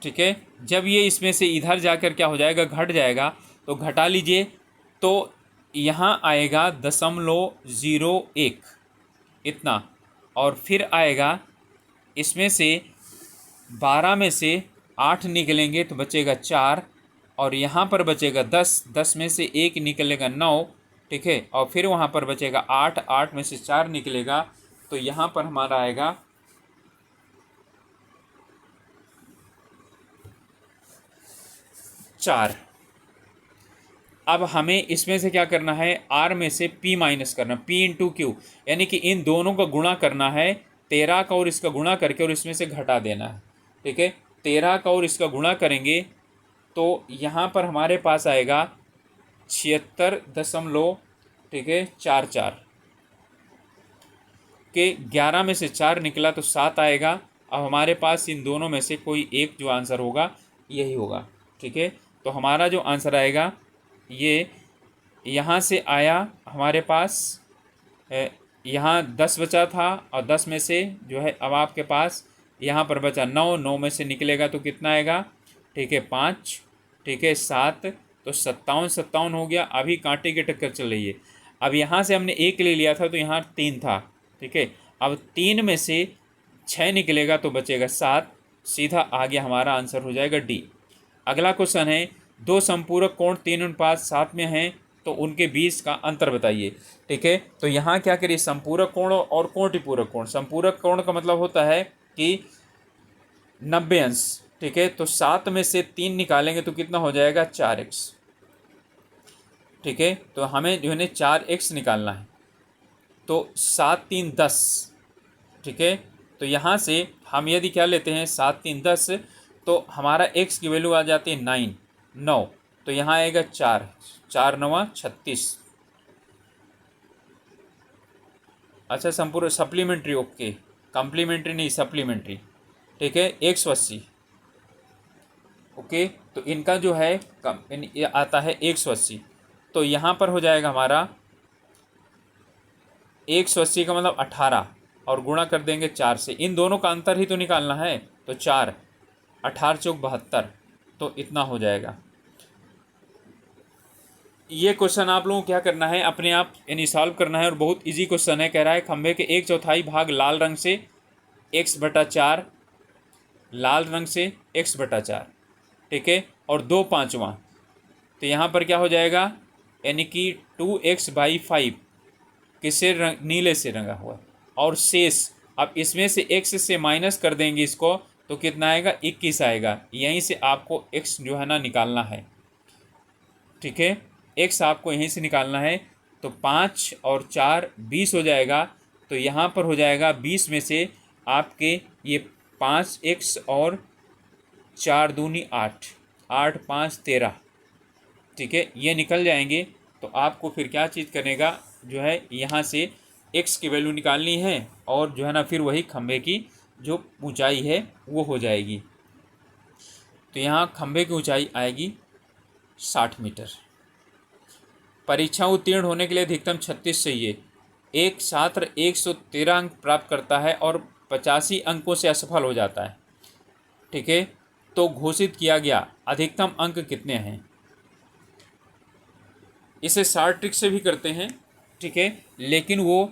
ठीक है। जब ये इसमें से इधर जाकर क्या हो जाएगा, घट जाएगा, तो घटा लीजिए, तो यहाँ आएगा 0.01 इतना, और फिर आएगा इसमें से 12 में से 8 निकलेंगे तो बचेगा 4, और यहाँ पर बचेगा 10, 10 में से 1 निकलेगा 9, ठीक है, और फिर वहाँ पर बचेगा 8, 8 में से 4 निकलेगा, तो यहाँ पर हमारा आएगा 4। अब हमें इसमें से क्या करना है, आर में से पी माइनस करना, पी इंटू क्यू, यानी कि इन दोनों का गुणा करना है, 13 का और इसका गुणा करके और इसमें से घटा देना है, ठीक है। 13 का और इसका गुणा करेंगे तो यहाँ पर हमारे पास आएगा 76 ठीक है 44 के 11 में से 4 निकला तो 7 आएगा। अब हमारे पास इन दोनों में से कोई एक जो आंसर होगा यही होगा, ठीक है। तो हमारा जो आंसर आएगा ये यहाँ से आया हमारे पास, यहाँ 10 बचा था, और 10 में से जो है अब आपके पास यहाँ पर बचा 9, 9 में से निकलेगा तो कितना आएगा, ठीक है 5, ठीक है 7, तो 57 57 हो गया। अभी कांटे की टक्कर चल रही है। अब यहाँ से हमने 1 ले लिया था तो यहाँ 3 था, ठीक है। अब 3 में से 6 निकलेगा तो बचेगा 7, सीधा आ गया, हमारा आंसर हो जाएगा डी। अगला क्वेश्चन है, दो संपूरक कोण 3:7 में हैं तो उनके बीच का अंतर बताइए, ठीक है। तो यहाँ क्या करिए, संपूरक कोण और कोटिपूरक कोण। संपूरक कोण का मतलब होता है कि 90 अंश, ठीक है। तो 7 में से 3 निकालेंगे तो कितना हो जाएगा, 4x, ठीक है। तो हमें जो है 4x निकालना है, तो 7 3 10, ठीक है। तो यहाँ से हम यदि क्या लेते हैं 7 3 10, तो हमारा x की वैल्यू आ जाती है 9, तो यहाँ आएगा 4, 4 9 36। अच्छा संपूर्ण सप्लीमेंट्री, ओके, कम्प्लीमेंट्री नहीं सप्लीमेंट्री, ठीक है 180, ओके। तो इनका जो है ये आता है 180, तो यहाँ पर हो जाएगा हमारा 180 का मतलब 18, और गुणा कर देंगे 4 से। इन दोनों का अंतर ही तो निकालना है, तो 4, 18 चौक 72, तो इतना हो जाएगा। ये क्वेश्चन आप लोगों को क्या करना है, अपने आप यानी सॉल्व करना है, और बहुत इजी क्वेश्चन है। कह रहा है खंभे के 1/4 भाग लाल रंग से x/4, लाल रंग से x/4, ठीक है, और 2/5, तो यहाँ पर क्या हो जाएगा, यानी कि 2x/5 किससे नीले से रंगा हुआ, और शेष अब इसमें से x से माइनस कर देंगे इसको, तो कितना आएगा, 21 आएगा। यहीं से आपको x जो है ना निकालना है, ठीक है, x आपको यहीं से निकालना है। तो 5 और 4 20 हो जाएगा, तो यहाँ पर हो जाएगा 20 में से आपके ये 5x और 4 दूनी 8, 8 5 13, ठीक है, ये निकल जाएंगे। तो आपको फिर क्या चीज़ करेगा, जो है यहाँ से x की वैल्यू निकालनी है, और जो है ना फिर वही खंभे की जो ऊंचाई है वो हो जाएगी। तो यहाँ खंभे की ऊंचाई आएगी 60 मीटर। परीक्षा उत्तीर्ण होने के लिए अधिकतम 36 चाहिए। एक छात्र 113 अंक प्राप्त करता है और 85 अंकों से असफल हो जाता है, ठीक है, तो घोषित किया गया अधिकतम अंक कितने हैं। इसे शॉर्ट ट्रिक से भी करते हैं, ठीक है, लेकिन वो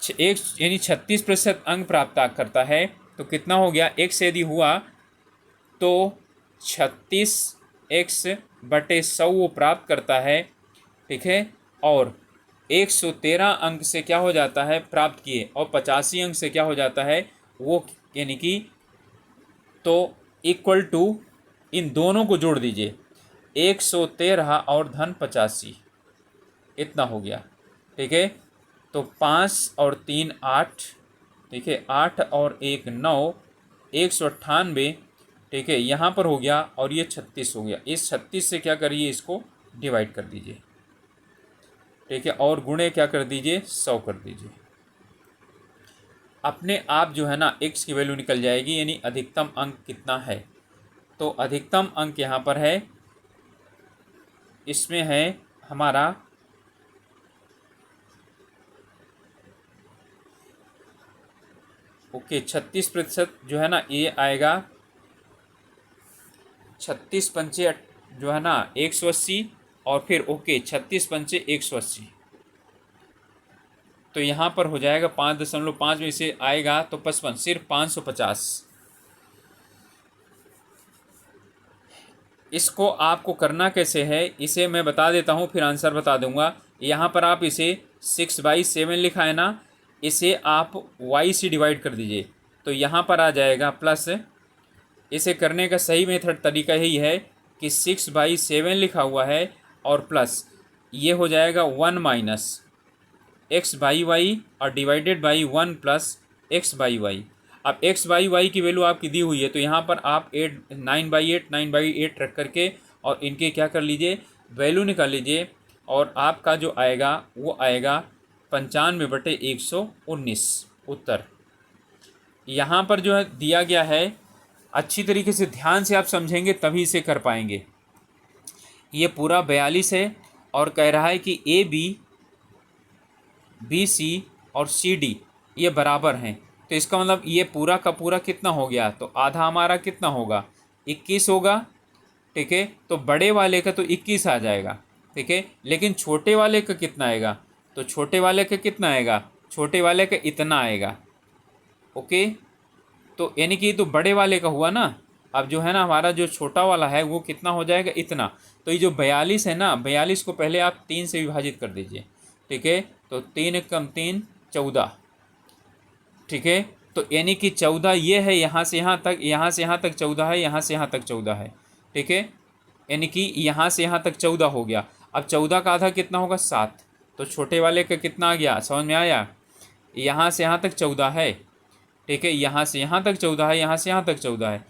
एक यानी 36% अंक प्राप्त करता है, तो कितना हो गया, एक से यदि हुआ तो 36x/100 वो प्राप्त करता है, ठीक है, और 113 अंक से क्या हो जाता है प्राप्त किए, और 85 अंक से क्या हो जाता है वो, यानी कि तो इक्वल टू इन दोनों को जोड़ दीजिए, 113 और धन 85, इतना हो गया, ठीक है। तो 5 और 3 8, ठीक है, 8 और 1 9, 198, ठीक है, यहाँ पर हो गया, और ये 36 हो गया। इस 36 से क्या करिए, इसको डिवाइड कर दीजिए, ठीक है, और गुणे क्या कर दीजिए, 100 कर दीजिए। अपने आप जो है ना x की वैल्यू निकल जाएगी, यानी अधिकतम अंक कितना है। तो अधिकतम अंक यहाँ पर है, इसमें है हमारा ओके 36% जो है ना ये आएगा 36 पंचे जो है ना 180 और फिर ओके 36 पंचे 180, तो यहाँ पर हो जाएगा 5.5 में से आएगा तो 55, सिर्फ 550। इसको आपको करना कैसे है इसे मैं बता देता हूँ, फिर आंसर बता दूंगा। यहाँ पर आप इसे 6/7 लिखा है ना, इसे आप y से डिवाइड कर दीजिए, तो यहाँ पर आ जाएगा प्लस। इसे करने का सही मेथड तरीका यही है कि 6/7 लिखा हुआ है और प्लस ये हो जाएगा 1 माइनस x/y और डिवाइडेड बाई 1 प्लस x/y। अब x/y की वैल्यू आपकी दी हुई है, तो यहाँ पर आप 9/8 रख करके और इनके क्या कर लीजिए, वैल्यू निकाल लीजिए, और आपका जो आएगा वो आएगा 95/119 उत्तर। यहाँ पर जो है दिया गया है, अच्छी तरीके से ध्यान से आप समझेंगे तभी इसे कर पाएंगे। ये पूरा 42 है और कह रहा है कि BC और CD ये बराबर हैं, तो इसका मतलब ये पूरा का पूरा कितना हो गया, तो आधा हमारा कितना होगा 21 होगा। ठीक है, तो बड़े वाले का तो 21 आ जाएगा। ठीक है, लेकिन छोटे वाले का कितना आएगा, तो छोटे वाले का कितना आएगा, छोटे वाले का इतना आएगा। ओके, तो यानी कि तो बड़े वाले का हुआ ना। अब जो है ना हमारा जो छोटा वाला है वो कितना हो जाएगा, इतना। तो ये जो 42 है ना, 42 को पहले आप 3 से विभाजित कर दीजिए। ठीक है, तो 3 × 3 14। ठीक है, तो यानी कि 14 ये है, यहाँ से यहाँ तक, यहाँ से यहाँ तक 14 है, यहाँ से यहाँ तक 14 है। ठीक है, यानी कि यहाँ से यहाँ तक 14 हो गया। अब 14 का आधा कितना होगा, 7। तो छोटे वाले का कितना आ गया, समझ में आया। यहाँ से यहाँ तक 14 है। ठीक है, यहाँ से यहाँ तक 14 है, यहाँ से यहाँ तक 14 है,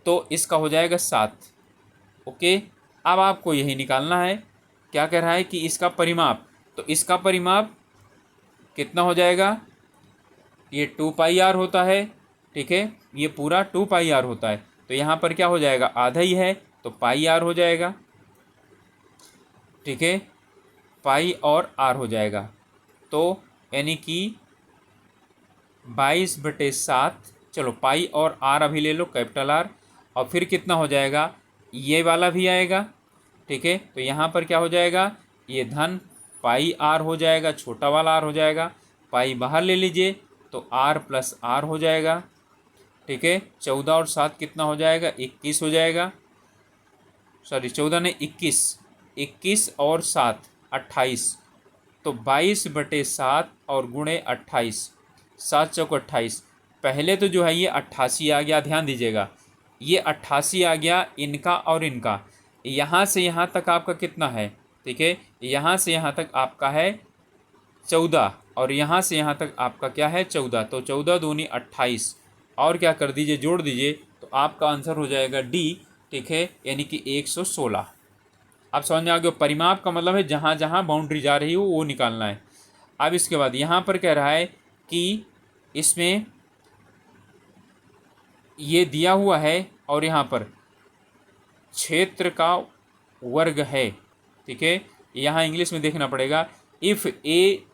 तो इसका हो जाएगा 7। ओके, अब आपको यही निकालना है, क्या कह रहा है कि इसका परिमाप, तो इसका परिमाप कितना हो जाएगा, ये 2πr होता है। ठीक है, ये पूरा 2πr होता है, तो यहाँ पर क्या हो जाएगा, आधा ही है, तो πr हो जाएगा। ठीक है, पाई और r हो जाएगा, तो यानी कि 22/7। चलो पाई और r अभी ले लो, कैपिटल R, और फिर कितना हो जाएगा, ये वाला भी आएगा। ठीक है, तो यहाँ पर क्या हो जाएगा, ये धन πr हो जाएगा, छोटा वाला r हो जाएगा, पाई बाहर ले लीजिए, तो r + r हो जाएगा। ठीक है, 14 और 7 कितना हो जाएगा, 21 हो जाएगा। सॉरी 14 नहीं 21, 21 और 7 28, तो 22/7 और गुणे 28, 7 चौक 28। पहले तो जो है ये 88 आ गया, ध्यान दीजिएगा, ये 88 आ गया इनका और इनका। यहाँ से यहाँ तक आपका कितना है, ठीक है, यहाँ से यहाँ तक आपका है 14 और यहाँ से यहाँ तक आपका क्या है 14, तो 14 दूनी 28, और क्या कर दीजिए, जोड़ दीजिए, तो आपका आंसर हो जाएगा D। ठीक है, यानी कि 116। आप समझ में आ गए, परिमाप का मतलब है जहाँ जहाँ बाउंड्री जा रही हो वो निकालना है। अब इसके बाद यहाँ पर कह रहा है कि इसमें ये दिया हुआ है और यहाँ पर क्षेत्र का वर्ग है। ठीक है, यहाँ इंग्लिश में देखना पड़ेगा, if AGEC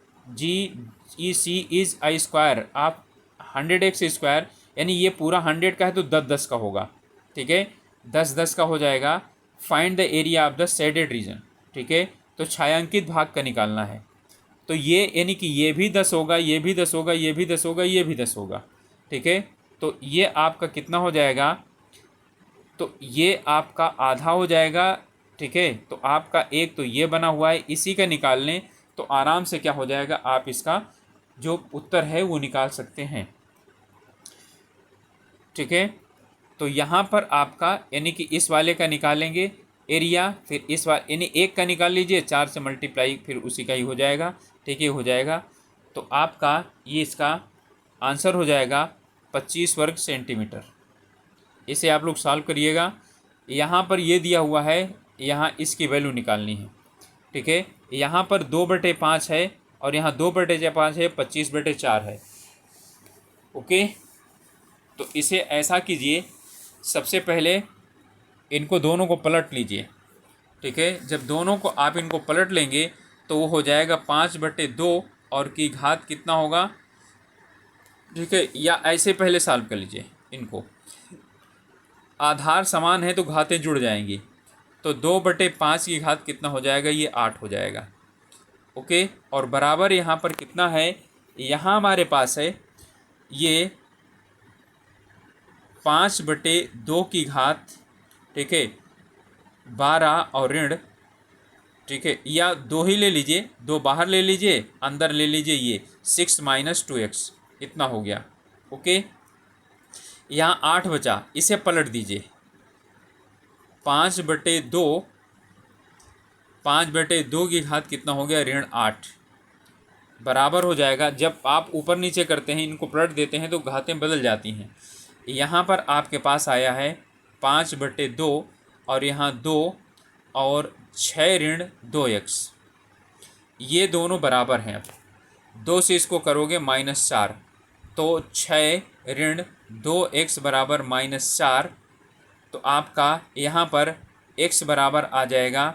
is I square आप 100x², यानी ये पूरा 100 का है तो 10-10 का होगा। ठीक है, 10-10 का हो जाएगा। Find the area of the shaded region. ठीक है, तो छायांकित भाग का निकालना है, तो ये यानी कि ये भी 10 होगा, ये भी 10 होगा, ये भी 10 होगा, ये भी 10 होगा। ठीक है, तो ये आपका कितना हो जाएगा, तो ये आपका आधा हो जाएगा। ठीक है, तो आपका एक तो ये बना हुआ है, इसी का निकाल लें तो आराम से क्या हो जाएगा, आप इसका जो उत्तर है वो निकाल सकते हैं। ठीक है, तो यहाँ पर आपका यानी कि इस वाले का निकालेंगे एरिया, फिर इस वाले यानी एक का निकाल लीजिए, 4 से मल्टीप्लाई फिर उसी का ही हो जाएगा। ठीक है, हो जाएगा, तो आपका ये इसका आंसर हो जाएगा 25 वर्ग सेंटीमीटर। इसे आप लोग सॉल्व करिएगा। यहाँ पर ये दिया हुआ है, यहाँ इसकी वैल्यू निकालनी है। ठीक है, यहाँ पर 2/5 है और यहाँ 2/5 है, 25/4 है। ओके, तो इसे ऐसा कीजिए, सबसे पहले इनको दोनों को पलट लीजिए। ठीक है, जब दोनों को आप इनको पलट लेंगे तो वो हो जाएगा 5/2 और की घात कितना होगा, ठीक है, या ऐसे पहले सॉल्व कर लीजिए इनको। आधार समान है तो घातें जुड़ जाएंगी, तो 2/5 की घात कितना हो जाएगा, ये 8 हो जाएगा। ओके, और बराबर यहाँ पर कितना है, यहाँ हमारे पास है ये 5/2 की घात, ठीक है, 12 और ऋण, ठीक है, या 2 ही ले लीजिए, 2 बाहर ले लीजिए, अंदर ले लीजिए, ये 6 - 2x इतना हो गया। ओके, यहाँ 8 बचा, इसे पलट दीजिए, 5/2, 5/2 की घात कितना हो गया, ऋण 8 बराबर हो जाएगा। जब आप ऊपर नीचे करते हैं, इनको पलट देते हैं तो घातें बदल जाती हैं। यहाँ पर आपके पास आया है 5/2 और यहाँ 2 और 6 ऋण 2x, ये दोनों बराबर हैं। अब 2 से इसको करोगे -4, तो 6 ऋण 2x बराबर -4, तो आपका यहाँ पर x बराबर आ जाएगा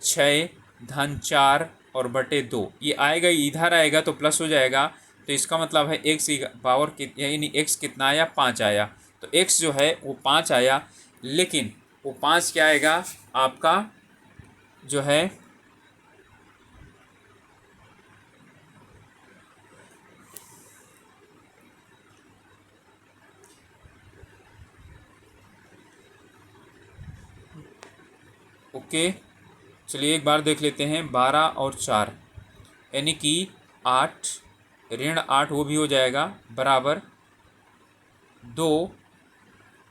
6 धन 4 और बटे 2, ये आएगा, इधर आएगा तो प्लस हो जाएगा, तो इसका मतलब है x की पावर यानी x कितना आया, 5 आया, तो x जो है वो 5 आया, लेकिन वो 5 क्या आएगा आपका जो है ओके, चलिए एक बार देख लेते हैं, 12 और 4 यानी कि 8 ऋण 8 वो भी हो जाएगा, बराबर 2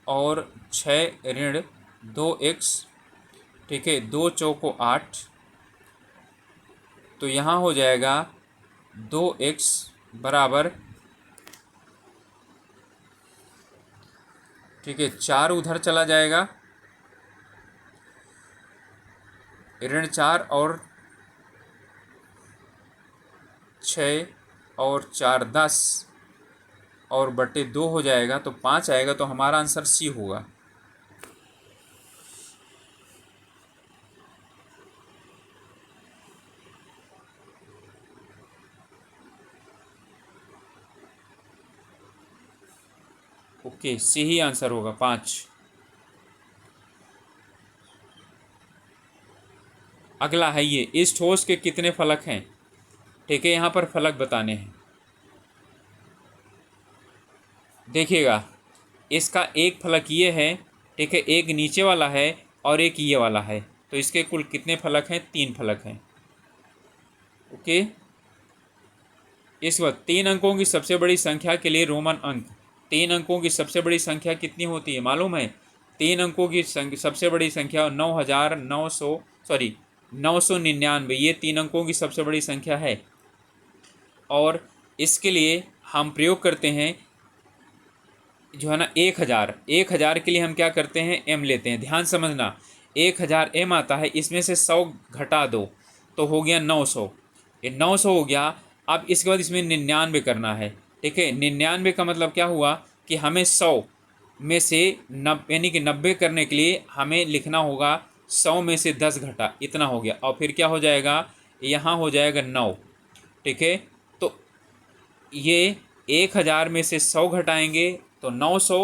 और 6 ऋण 2x, ठीक है, 2 चौको 8, तो यहाँ हो जाएगा 2x बराबर, ठीक है, 4 उधर चला जाएगा, ऋण 4 और 6 और 4 10 और बटे 2 हो जाएगा, तो 5 आएगा, तो हमारा आंसर सी होगा। ओके, सी ही आंसर होगा, 5। अगला है ये, इस ठोस के कितने फलक हैं, ठीक है, यहाँ पर फलक बताने हैं। देखिएगा, इसका एक फलक ये है, ठीक है, एक नीचे वाला है और एक ये वाला है, तो इसके कुल कितने फलक हैं, 3 फलक हैं। ओके, इस वक्त 3 अंकों की सबसे बड़ी संख्या के लिए रोमन अंक, 3 अंकों की सबसे बड़ी संख्या कितनी होती है मालूम है, 3 अंकों की सबसे बड़ी संख्या 999, ये 3 अंकों की सबसे बड़ी संख्या है। और इसके लिए हम प्रयोग करते हैं जो है ना 1000 के लिए हम क्या करते हैं, m लेते हैं, ध्यान समझना, 1000 m आता है, इसमें से 100 घटा दो तो हो गया 900, ये 900 हो गया। अब इसके बाद इसमें 99 करना है, ठीक है, 99 का मतलब क्या हुआ कि हमें 100 में से यानी कि 90 करने के लिए हमें लिखना होगा 100 में से 10 घटा, इतना हो गया, और फिर क्या हो जाएगा, यहाँ हो जाएगा 9, ठीक है, तो ये 1000 में से 100 घटाएंगे तो 900,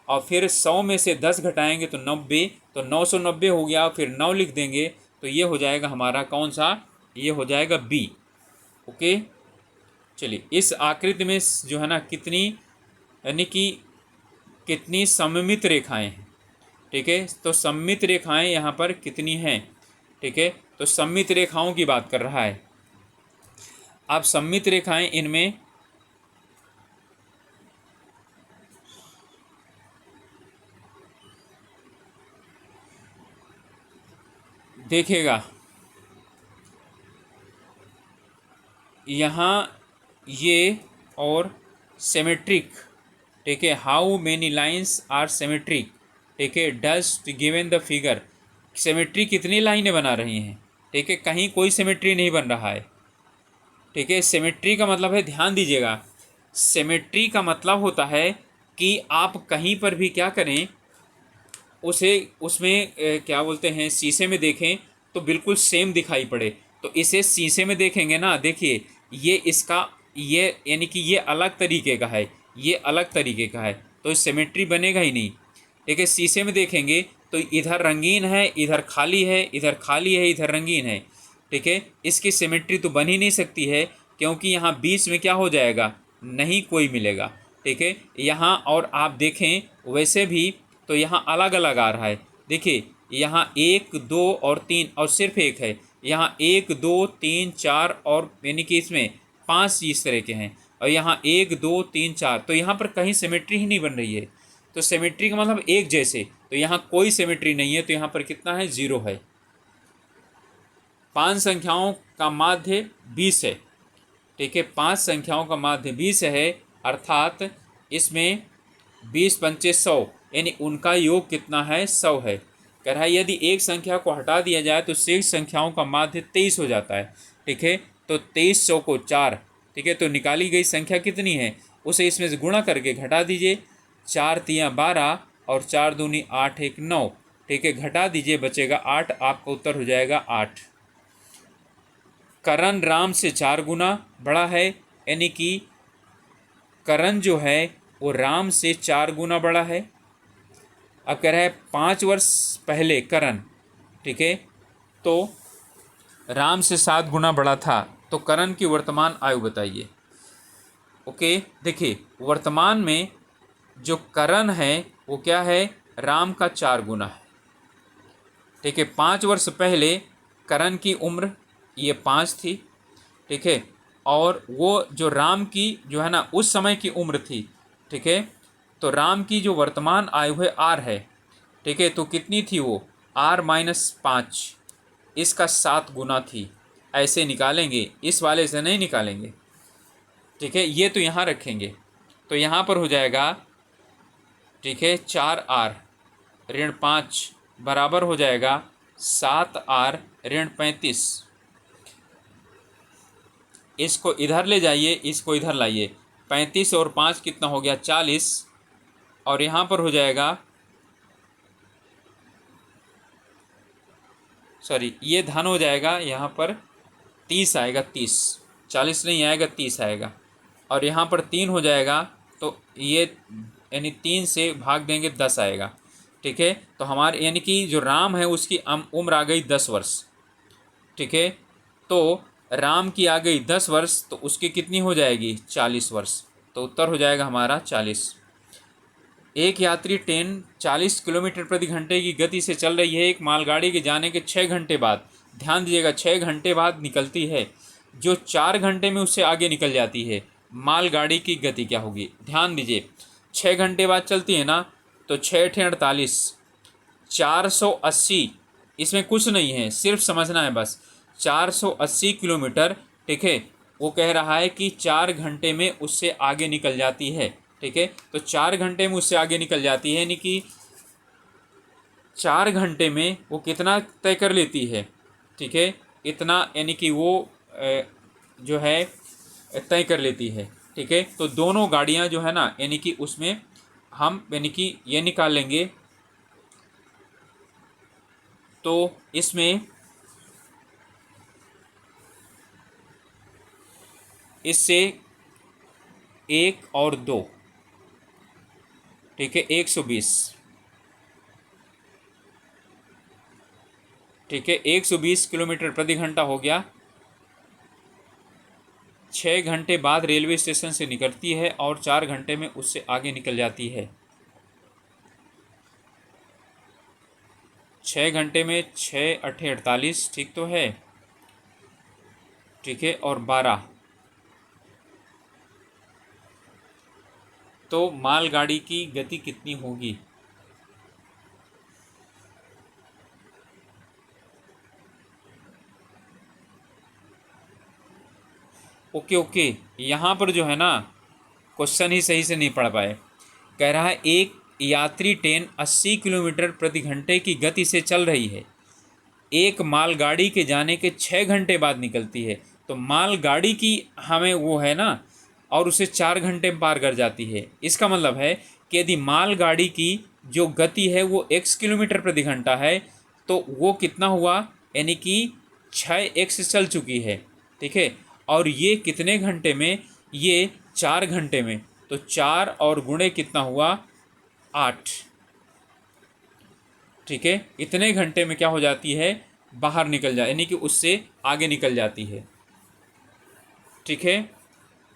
और फिर 100 में से 10 घटाएंगे तो 90, तो 990 हो गया, फिर 9 लिख देंगे, तो ये हो जाएगा हमारा कौन सा, ये हो जाएगा बी। ओके, चलिए, इस आकृति में जो है ना कितनी यानी कि कितनी सममित रेखाएं हैं, ठीक है, तो सममित रेखाएं यहाँ पर कितनी हैं, ठीक है, तो सममित रेखाओं की बात कर रहा है। अब सममित रेखाएं इनमें देखिएगा, यहाँ ये और सिमेट्रिक, ठीक है, how many lines are symmetric, ठीक है, does given the figure, symmetry कितनी लाइनें बना रही हैं, ठीक है, कहीं कोई सिमेट्री नहीं बन रहा है, ठीक है, सिमेट्री का मतलब है, ध्यान दीजिएगा, सिमेट्री का मतलब होता है कि आप कहीं पर भी क्या करें, उसे उसमें क्या बोलते हैं, शीशे में देखें तो बिल्कुल सेम दिखाई पड़े, तो इसे शीशे में देखेंगे ना, देखिए ये इसका ये यानी कि ये अलग तरीके का है, ये अलग तरीके का है, तो सिमेट्री बनेगा ही नहीं। देखिए शीशे में देखेंगे तो इधर रंगीन है, इधर खाली है, इधर खाली है, इधर रंगीन है, ठीक है। इसकी सिमेट्री तो बन ही नहीं सकती है, क्योंकि यहाँ बीच में क्या हो जाएगा, नहीं कोई मिलेगा, ठीक है। यहाँ और आप देखें वैसे भी तो यहाँ अलग अलग आ रहा है। देखिए यहाँ 1 2 और 3 और सिर्फ एक है, यहाँ 1 2 3 4 और यानी कि इसमें 5 इस तरह के हैं, और यहाँ 1 2 3 4, तो यहाँ पर कहीं सिमेट्री ही नहीं बन रही है। तो सिमेट्री का मतलब एक जैसे, तो यहाँ कोई सिमेट्री नहीं है, तो यहाँ पर कितना है, 0 है। 5 संख्याओं का माध्य 20 है, ठीक है। 5 संख्याओं का माध्य 20 है, अर्थात इसमें 20 पंचे 100, यानी उनका योग कितना है, 100 है। कह रहा है यदि एक संख्या को हटा दिया जाए तो शेष संख्याओं का माध्य 23 हो जाता है, ठीक है। तो 23 100 को 4, ठीक है। तो निकाली गई संख्या कितनी है उसे इसमें से गुणा करके घटा दीजिए, 4 3 12 और 4 दूनी 8 1 9, ठीक है। घटा दीजिए, बचेगा 8, आपका उत्तर हो जाएगा 8। करण राम से 4 गुना बड़ा है, यानी कि करण जो है वो राम से 4 गुना बड़ा है। अब कह रहा है 5 वर्ष पहले करण, ठीक है, तो राम से 7 गुना बड़ा था, तो करण की वर्तमान आयु बताइए। ओके, देखिए वर्तमान में जो करण है वो क्या है, राम का 4 गुना है, ठीक है। 5 वर्ष पहले करण की उम्र ये 5 थी, ठीक है। और वो जो राम की जो है ना उस समय की उम्र थी, ठीक है। तो राम की जो वर्तमान आयु है R है, ठीक है। तो कितनी थी वो, R-5, इसका 7 गुना थी। ऐसे निकालेंगे, इस वाले से नहीं निकालेंगे, ठीक है। ये तो यहाँ रखेंगे, तो यहाँ पर हो जाएगा, ठीक है, 4R-5 बराबर हो जाएगा 7R-35। इसको इधर ले जाइए, इसको इधर लाइए, 35 और 5 कितना हो गया, 40, और यहाँ पर हो जाएगा, सॉरी ये धन हो जाएगा, यहाँ पर 30 आएगा, 30, 40 नहीं आएगा, 30 आएगा, और यहाँ पर 3 हो जाएगा, तो ये यानी 3 से भाग देंगे 10 आएगा, ठीक है। तो हमारे यानी कि जो राम है उसकी उम्र आ गई 10 वर्ष, ठीक है। तो राम की आ गई 10 वर्ष, तो उसकी कितनी हो जाएगी, 40 वर्ष, तो उत्तर हो जाएगा हमारा 40। एक यात्री ट्रेन 40 किलोमीटर प्रति घंटे की गति से चल रही है, एक मालगाड़ी के जाने के 6 घंटे बाद, ध्यान दीजिएगा 6 घंटे बाद निकलती है, जो 4 घंटे में उससे आगे निकल जाती है, मालगाड़ी की गति क्या होगी। ध्यान दीजिए 6 घंटे बाद चलती है ना, तो 6 × 48, 480, इसमें कुछ नहीं है, सिर्फ समझना है बस, 480 किलोमीटर, ठीक है। वो कह रहा है कि 4 घंटे में उससे आगे निकल जाती है, ठीक है। तो 4 घंटे में उससे आगे निकल जाती है, यानी कि 4 घंटे में वो कितना तय कर लेती है, ठीक है, इतना, यानी कि वो जो है तय कर लेती है, ठीक है। तो दोनों गाड़ियां जो है ना, यानी कि उसमें हम यानी कि ये निकाल लेंगे, तो इसमें इससे 1 और 2, ठीक है, 120, ठीक है, 120 किलोमीटर प्रति घंटा हो गया। 6 घंटे बाद रेलवे स्टेशन से निकलती है और 4 घंटे में उससे आगे निकल जाती है। 6 घंटे में 6 × 8 = 48, ठीक तो है, ठीक है, और 12, तो मालगाड़ी की गति कितनी होगी। ओके, यहाँ पर जो है ना क्वेश्चन ही सही से नहीं पढ़ पाए। कह रहा है एक यात्री ट्रेन 80 किलोमीटर प्रति घंटे की गति से चल रही है, एक मालगाड़ी के जाने के 6 घंटे बाद निकलती है। तो मालगाड़ी की हमें वो है ना, और उसे 4 घंटे में पार कर जाती है। इसका मतलब है कि यदि मालगाड़ी की जो गति है वो x किलोमीटर प्रति घंटा है, तो वो कितना हुआ, यानी कि 6x चल चुकी है, ठीक है। और ये कितने घंटे में, ये 4 घंटे में, तो 4 और गुणे कितना हुआ 8। ठीक है, इतने घंटे में क्या हो जाती है, बाहर निकल जाए, यानी कि उससे आगे निकल जाती है। ठीक है,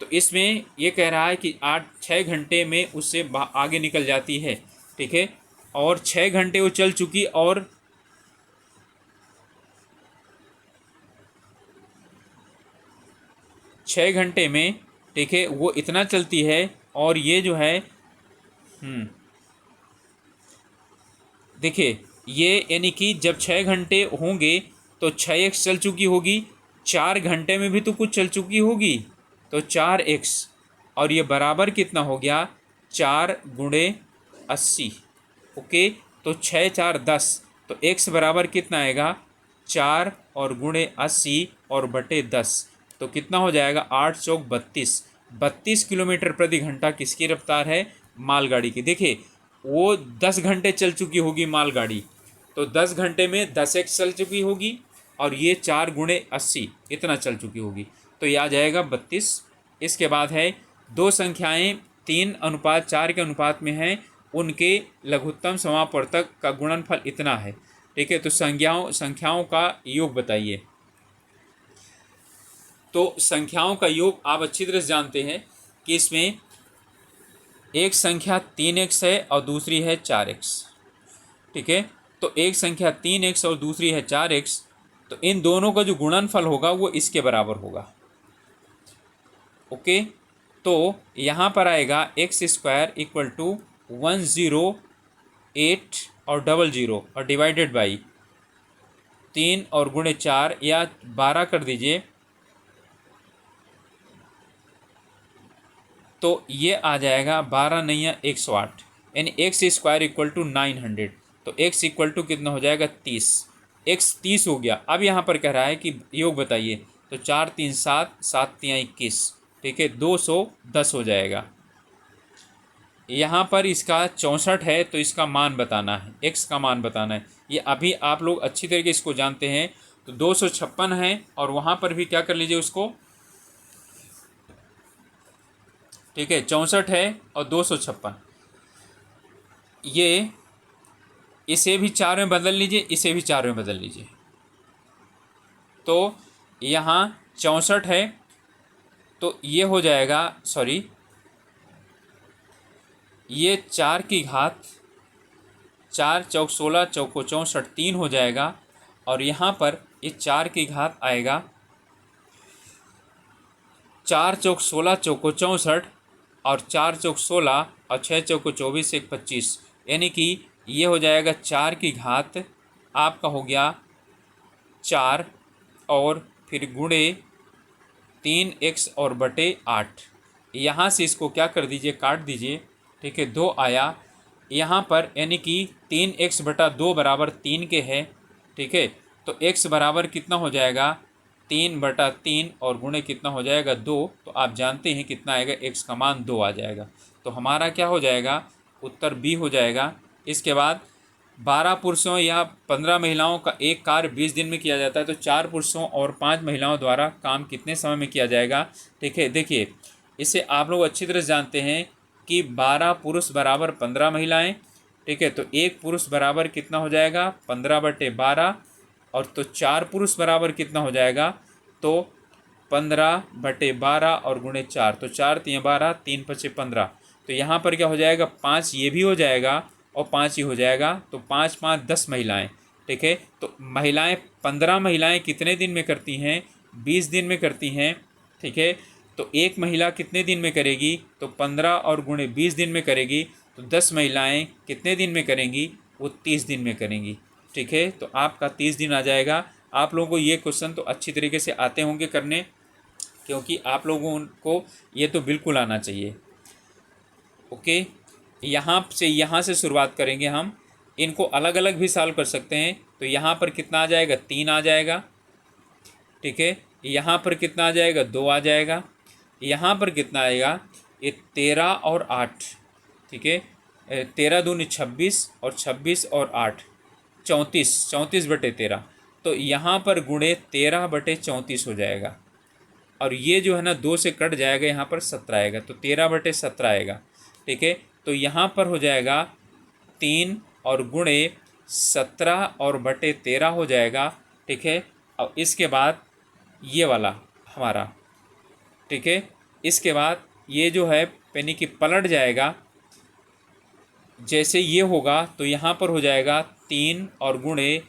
तो इसमें ये कह रहा है कि 6 घंटे में उससे आगे निकल जाती है। ठीक है, और 6 घंटे वो चल चुकी, और 6 घंटे में, ठीक है, वो इतना चलती है। और ये जो है देखिए, ये यानी कि जब 6 घंटे होंगे तो 6x चल चुकी होगी, 4 घंटे में भी तो कुछ चल चुकी होगी, तो 4x, और ये बराबर कितना हो गया 4 × 80। ओके, तो 6×4 = 10, तो x बराबर कितना आएगा 4 और गुणे 80 और बटे 10, तो कितना हो जाएगा 8 चौक 32। 32 किलोमीटर प्रति घंटा किसकी रफ्तार है, मालगाड़ी की। देखिए, वो 10 घंटे चल चुकी होगी मालगाड़ी, तो 10 घंटे में 10x चल चुकी होगी, और ये 4 × 80 इतना चल चुकी होगी, तो ये आ जाएगा 32। इसके बाद है दो संख्याएं 3:4 के अनुपात में हैं, उनके लघुत्तम समापवर्तक का गुणनफल इतना है। ठीक है, तो संख्याओं का योग बताइए। तो संख्याओं का योग आप अच्छी तरह से जानते हैं कि इसमें एक संख्या 3x है और दूसरी है 4x। ठीक है, तो एक संख्या 3x और दूसरी है 4x, तो इन दोनों का जो गुणनफल होगा वो इसके बराबर होगा। ओके, तो यहाँ पर आएगा x² = 108 और 00 और डिवाइडेड बाई 3 और गुणे 4 या 12 कर दीजिए, तो ये आ जाएगा 12 नहीं है 108, यानी x² = 900। तो x = कितना हो जाएगा 30, x 30 हो गया। अब यहाँ पर कह रहा है कि योग बताइए, तो 4 3 7, 7 3 21, ठीक है, 210 हो जाएगा। यहाँ पर इसका 64 है, तो इसका मान बताना है, x का मान बताना है। ये अभी आप लोग अच्छी तरीके इसको जानते हैं, तो 256 है, और वहाँ पर भी क्या कर लीजिए उसको, ठीक है, 64 है और 256, ये इसे भी 4 में बदल लीजिए, इसे भी 4 में बदल लीजिए, तो यहाँ 64 है, तो ये हो जाएगा, सॉरी, ये 4 की घात 4 चौक 16 चौको 64 3 हो जाएगा, और यहाँ पर ये 4 की घात आएगा 4 चौक 16 चौको 64 और 4 चौक 16 और 6 चौको 24 1 25, यानी कि ये हो जाएगा 4 की घात आपका हो गया 4 और फिर गुणे 3x और बटे 8। यहाँ से इसको क्या कर दीजिए, काट दीजिए। ठीक है, 2 आया यहाँ पर, यानी कि 3x/2 बराबर 3 के है। ठीक है, तो x बराबर कितना हो जाएगा 3/3 और गुणे कितना हो जाएगा 2, तो आप जानते हैं कितना आएगा, x का मान 2 आ जाएगा। तो हमारा क्या हो जाएगा, उत्तर B हो जाएगा। इसके बाद 12 पुरुषों या 15 महिलाओं का एक कार्य 20 दिन में किया जाता है, तो 4 पुरुषों और 5 महिलाओं द्वारा काम कितने समय में किया जाएगा। ठीक है, देखिए, इसे आप लोग अच्छी तरह जानते हैं कि 12 पुरुष बराबर 15 महिलाएं। ठीक है, तो एक पुरुष बराबर कितना हो जाएगा 15/12, और तो 4 पुरुष बराबर कितना हो जाएगा, तो 15/12 और गुणे 4, तो 4 3 12 3 5 15, तो यहाँ पर क्या हो जाएगा 5 ये भी हो जाएगा और 5 ही हो जाएगा, तो 5 5 10 महिलाएं। ठीक है, तो महिलाएं 15 महिलाएं कितने दिन में करती हैं, 20 दिन में करती हैं। ठीक है, तो एक महिला कितने दिन में करेगी, तो 15 और गुणे 20 दिन में करेगी, तो 10 महिलाएं कितने दिन में करेंगी, वो 30 दिन में करेंगी। ठीक है, तो आपका 30 दिन आ जाएगा। आप लोगों को ये क्वेश्चन तो अच्छी तरीके से आते होंगे करने, क्योंकि आप लोगों को ये तो बिल्कुल आना चाहिए। ओके, यहाँ से शुरुआत करेंगे हम, इनको अलग अलग भी सॉल्व कर सकते हैं। तो यहाँ पर कितना आ जाएगा 3 आ जाएगा। ठीक है, यहाँ पर कितना आ जाएगा 2 आ जाएगा। यहाँ पर कितना आएगा, ये 13 और 8। ठीक है, 13 दूनी 26 और 26 और 8 34, 34/13, तो यहाँ पर गुणे 13/34 हो जाएगा। और ये जो है ना 2 से कट जाएगा, यहाँ पर 17 आएगा, तो 13/17 आएगा। ठीक है, तो यहाँ पर हो जाएगा 3 और गुणे 17 और बटे 13 हो जाएगा। ठीक है, और इसके बाद ये वाला हमारा, ठीक है, इसके बाद ये जो है यानी कि पलट जाएगा। जैसे ये होगा तो यहाँ पर हो जाएगा 3 और गुणे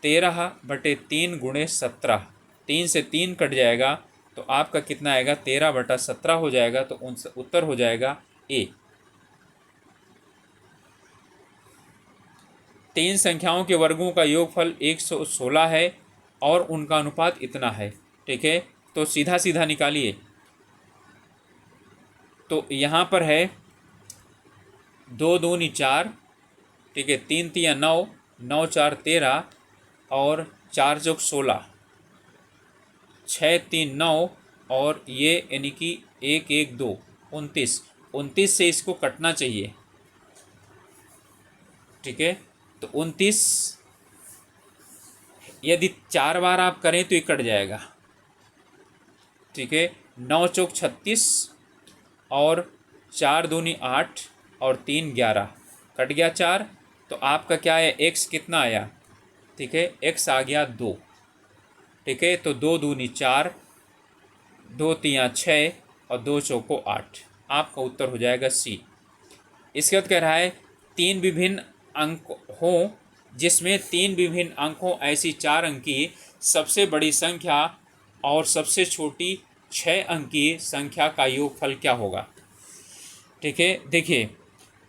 13/3 गुणे 17, 3 से 3 कट जाएगा, तो आपका कितना आएगा 13/17 हो जाएगा। तो उत्तर हो जाएगा ए। 3 संख्याओं के वर्गों का योगफल 116 है और उनका अनुपात इतना है। ठीक है, तो सीधा सीधा निकालिए। तो यहाँ पर है 2 दूनी 4, ठीक है, 3 तिया 9, 9 4 13 और 4 चौक 16, 6 3 9 और ये यानी कि 1 1 2 29, 29 से इसको कटना चाहिए। ठीक है, तो 29 यदि 4 बार आप करें तो ये कट जाएगा। ठीक है, 9 चौक 36 और 4 दूनी 8 और 3 11, कट गया 4, तो आपका क्या है x कितना आया। ठीक है, x आ गया 2। ठीक है, तो 2 दूनी 4, 2 तियाँ 6 और 2 चौको 8, आपका उत्तर हो जाएगा सी। इसके बाद कह रहा है 3 विभिन्न अंक हों जिसमें 3 विभिन्न अंक हों, ऐसी 4 अंकी सबसे बड़ी संख्या और सबसे छोटी 6 अंकी संख्या का योगफल क्या होगा। ठीक है, देखिए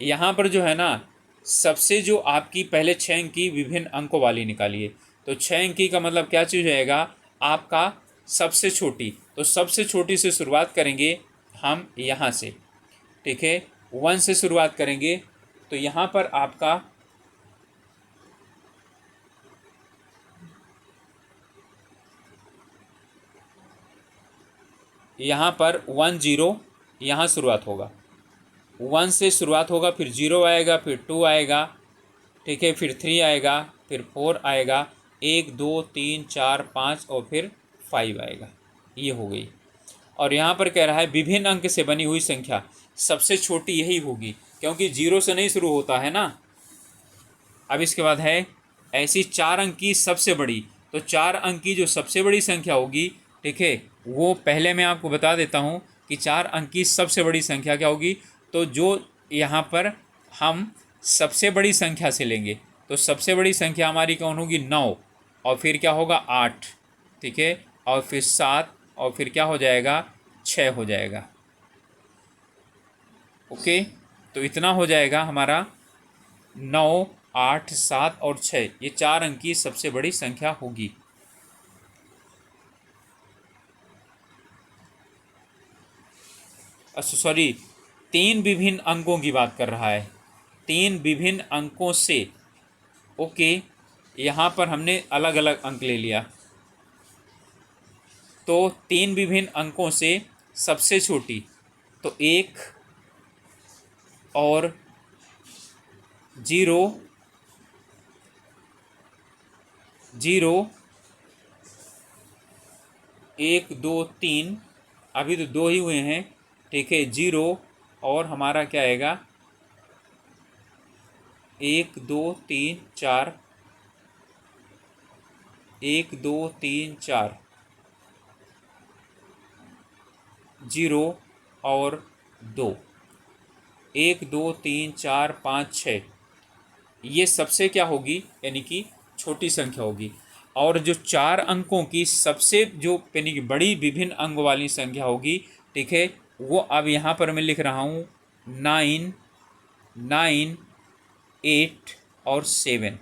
यहाँ पर जो है ना सबसे जो आपकी पहले 6 अंकी विभिन्न अंकों वाली निकालिए, तो 6 अंकी का मतलब क्या चीज़ रहेगा आपका सबसे छोटी, तो सबसे छोटी से शुरुआत करेंगे हम यहाँ से। ठीक है, 1 से शुरुआत करेंगे, तो यहाँ पर आपका यहाँ पर 1 0 यहाँ शुरुआत होगा, 1 से शुरुआत होगा, फिर 0 आएगा, फिर 2 आएगा। ठीक है, फिर 3 आएगा, फिर 4 आएगा, 1 2 3 4 5 और फिर 5 आएगा। ये हो गई। और यहाँ पर कह रहा है विभिन्न अंक से बनी हुई संख्या सबसे छोटी यही होगी, क्योंकि 0 से नहीं शुरू होता है ना। अब इसके बाद है ऐसी 4 अंक की सबसे बड़ी, तो 4 अंक की जो सबसे बड़ी संख्या होगी, ठीक है, वो पहले मैं आपको बता देता हूँ कि 4 अंक की सबसे बड़ी संख्या क्या होगी। तो जो यहाँ पर हम सबसे बड़ी संख्या से लेंगे, तो सबसे बड़ी संख्या हमारी कौन होगी 9, और फिर क्या होगा 8, ठीक है, और फिर 7, और फिर क्या हो जाएगा 6 हो जाएगा। ओके, तो इतना हो जाएगा हमारा 9 8 7 और 6, ये 4 अंक की सबसे बड़ी संख्या होगी। सॉरी, 3 विभिन्न अंकों की बात कर रहा है, 3 विभिन्न अंकों से। ओके, यहाँ पर हमने अलग अलग अंक ले लिया, तो 3 विभिन्न अंकों से सबसे छोटी, तो 1 और 0 0 1 2 3, अभी तो 2 ही हुए हैं। ठीक है, 0 और हमारा क्या आएगा 1 2 3 4, 1 2 3 4, 0 और 2, 1 2 3 4 5 6, ये सबसे क्या होगी यानी कि छोटी संख्या होगी। और जो 4 अंकों की सबसे जो यानी कि बड़ी विभिन्न अंक वाली संख्या होगी, ठीक है, वो अब यहाँ पर मैं लिख रहा हूँ 9 9 8 और 7,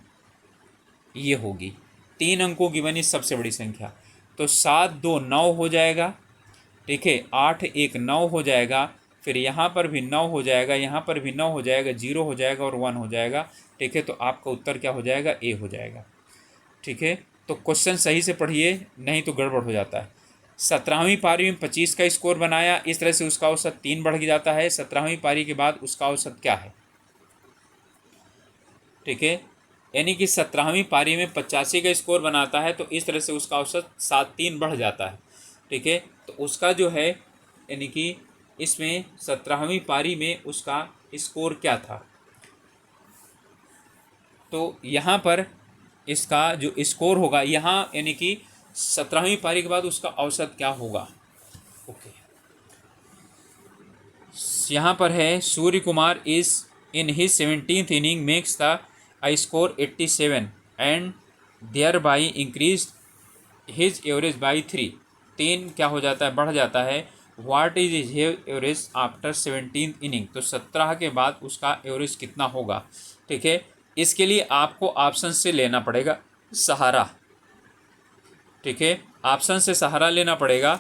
ये होगी 3 अंकों की बनी सबसे बड़ी संख्या। तो 7 2 9 हो जाएगा, ठीक है, 8 1 9 हो जाएगा, फिर यहाँ पर भी 9 हो जाएगा, यहाँ पर भी 9 हो जाएगा, 0 हो जाएगा और 1 हो जाएगा। ठीक है, तो आपका उत्तर क्या हो जाएगा ए हो जाएगा। ठीक है, तो क्वेश्चन सही से पढ़िए, नहीं तो गड़बड़ हो जाता है। 17वीं पारी में 25 का स्कोर बनाया, इस तरह से उसका औसत 3 बढ़ जाता है। 17वीं पारी के बाद उसका औसत क्या है। ठीक है, यानी कि 17वीं पारी में 85 का स्कोर बनाता है, तो इस तरह से उसका औसत 3 बढ़ जाता है। ठीक है। तो उसका जो है यानी कि इसमें 17वीं पारी में उसका स्कोर क्या था, तो यहाँ पर इसका जो स्कोर होगा यहाँ यानी कि 17वीं पारी के बाद उसका औसत क्या होगा। ओके, यहाँ पर है Surya Kumar is in his 17th inning makes the I score 87 and there by increase his average by 3। तीन क्या हो जाता है, बढ़ जाता है। What is his average after 17th inning, तो 17 के बाद उसका एवरेज कितना होगा। ठीक है, इसके लिए आपको ऑप्शन से लेना पड़ेगा सहारा। ठीक है, ऑप्शन से सहारा लेना पड़ेगा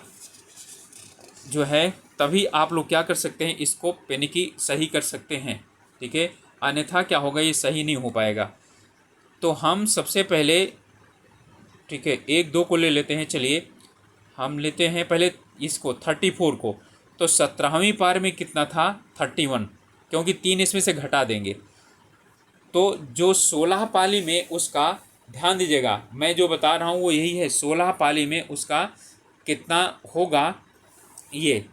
जो है, तभी आप लोग क्या कर सकते हैं, इसको यानी कि सही कर सकते हैं। ठीक है, अन्यथा क्या होगा, ये सही नहीं हो पाएगा। तो हम सबसे पहले ठीक है 1 2 को ले लेते हैं। चलिए हम लेते हैं पहले इसको 34 को। तो 17वीं पार में कितना था 31, क्योंकि 3 इसमें से घटा देंगे। तो जो 16 पाली में उसका, ध्यान दीजिएगा मैं जो बता रहा हूँ वो यही है, 16 पाली में उसका कितना होगा। ये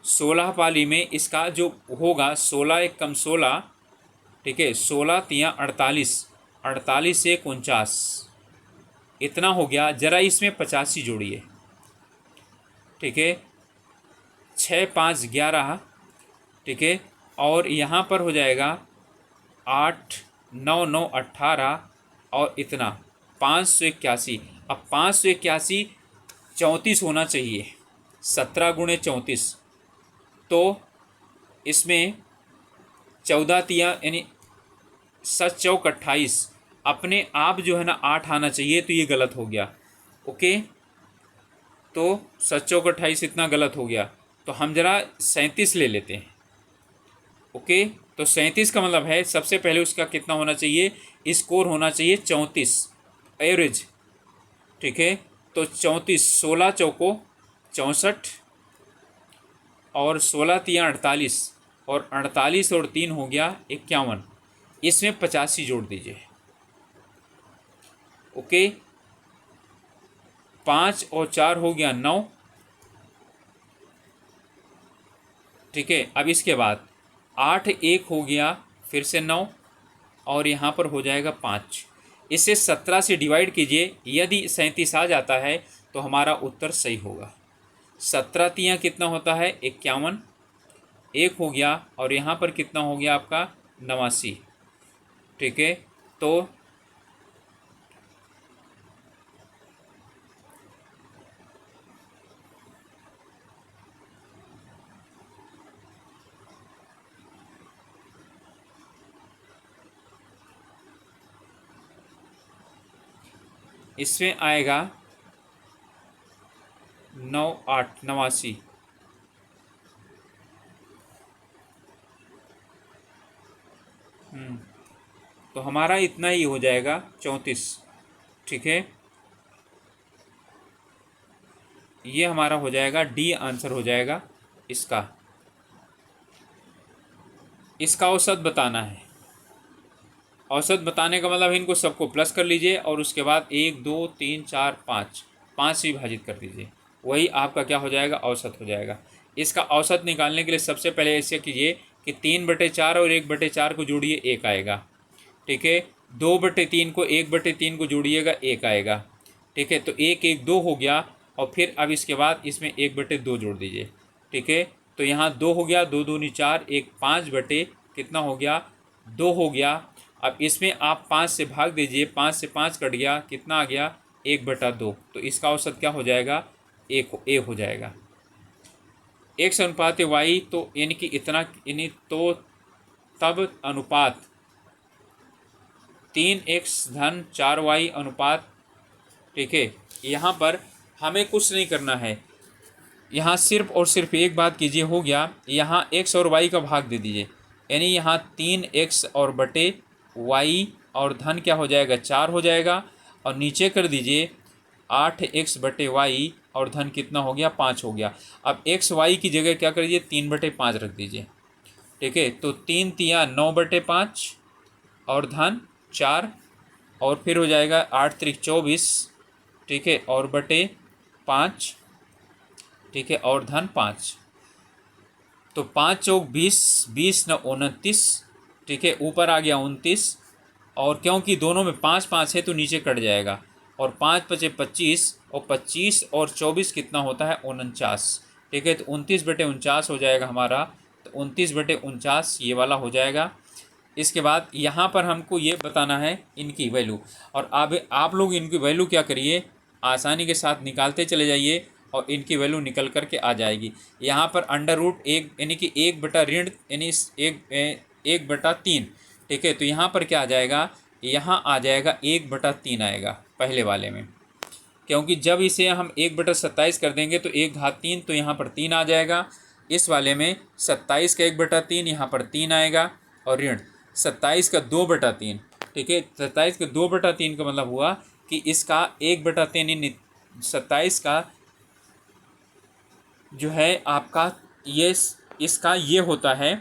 16 पाली में इसका जो होगा 16 एक कम 16, ठीक है 16 तियाँ 48, 48 से 49 इतना हो गया। जरा इसमें 85 जोड़िए। ठीक है 6 5 11, ठीक है, और यहाँ पर हो जाएगा 8 9 9 18 और इतना 581। अब 581 34 होना चाहिए, 17 गुणे 34, तो इसमें 14 तिया यानी 7 चौक 28, अपने आप जो है ना 8 आना चाहिए, तो ये गलत हो गया। ओके, तो 7 चौक 28 इतना गलत हो गया, तो हम जरा 37 ले लेते हैं। ओके, तो 37 का मतलब है सबसे पहले उसका कितना होना चाहिए, स्कोर होना चाहिए 34 एवरेज। ठीक है, तो 34, 16 चौको 64 और 16 तियाँ 48 और 48 और 3 हो गया 51, इसमें 85 जोड़ दीजिए। ओके, 5 और 4 हो गया 9। ठीक है, अब इसके बाद 8 1 हो गया फिर से 9 और यहाँ पर हो जाएगा 5। इसे 17 से डिवाइड कीजिए, यदि 37 आ जाता है तो हमारा उत्तर सही होगा। 17 तियाँ कितना होता है 51, 1 हो गया और यहाँ पर कितना हो गया आपका 89। ठीक है, तो इसमें आएगा 9 8 89। तो हमारा इतना ही हो जाएगा 34। ठीक है, ये हमारा हो जाएगा डी आंसर हो जाएगा इसका। इसका औसत बताना है। औसत बताने का मतलब इनको सबको प्लस कर लीजिए और उसके बाद 1 2 3 4 5 5 से विभाजित कर दीजिए, वही आपका क्या हो जाएगा औसत हो जाएगा। इसका औसत निकालने के लिए सबसे पहले ऐसे कीजिए कि 3/4 और 1/4 को जोड़िए, 1 आएगा। ठीक है, 2/3 को 1/3 को जोड़िएगा, 1 आएगा। ठीक है, तो 1 1 2 हो गया और फिर अब इसके बाद इसमें 1/2 जोड़ दीजिए। ठीक है, तो यहाँ 2 हो गया, 2 दूनी 4, 1 5 बटे कितना हो गया 2 हो गया। अब इसमें आप 5 से भाग दीजिए, 5 से 5 कट गया, कितना आ गया 1/2, तो इसका औसत क्या हो जाएगा 1 हो जाएगा। x अनुपात y, तो यानी कि इतना यानी तो तब अनुपात 3x धन 4y अनुपात। ठीक है, यहाँ पर हमें कुछ नहीं करना है, यहाँ सिर्फ और सिर्फ एक बात कीजिए, हो गया यहाँ x और y का भाग दे दीजिए, यानी यहाँ 3x और बटे y और धन क्या हो जाएगा 4 हो जाएगा, और नीचे कर दीजिए 8x बटे y और धन कितना हो गया 5 हो गया। अब x y की जगह क्या कर दीजिए 3/5 रख दीजिए। ठीक है, तो 3 तियाँ 9/5 और धन 4 और फिर हो जाएगा 8 3 24 ठीक है, और बटे 5, ठीक है, और धन 5। तो 5 चौक 20, 20 न 29, ठीक है, ऊपर आ गया 29, और क्योंकि दोनों में 5 5 है तो नीचे कट जाएगा, और 5 पचे 25, और 25 और 24 कितना होता है 49, ठीक है, तो 29 बटे 49 हो जाएगा हमारा। तो 29 बटे 49 ये वाला हो जाएगा। इसके बाद यहाँ पर हमको ये बताना है इनकी वैल्यू, और अब आप लोग इनकी वैल्यू क्या करिए, आसानी के साथ निकालते चले जाइए और इनकी वैल्यू निकल कर के आ जाएगी। यहाँ पर अंडर रूट 1 यानी कि 1 बटा ऋण यानी 1 बटा 3, ठीक है, तो यहाँ पर क्या आ जाएगा, यहाँ आ जाएगा 1 बटा 3 आएगा पहले वाले में, क्योंकि जब इसे हम 1 बटा 27 कर देंगे तो 1 घात 3, तो यहाँ पर 3 आ जाएगा। इस वाले में 27 का 1 बटा 3, यहाँ पर 3 आएगा, और ऋण 27 का 2 बटा 3, ठीक है, 27 का 2 बटा 3 का मतलब हुआ कि इसका 1 बटा 3 27 का जो है आपका ये इसका ये होता है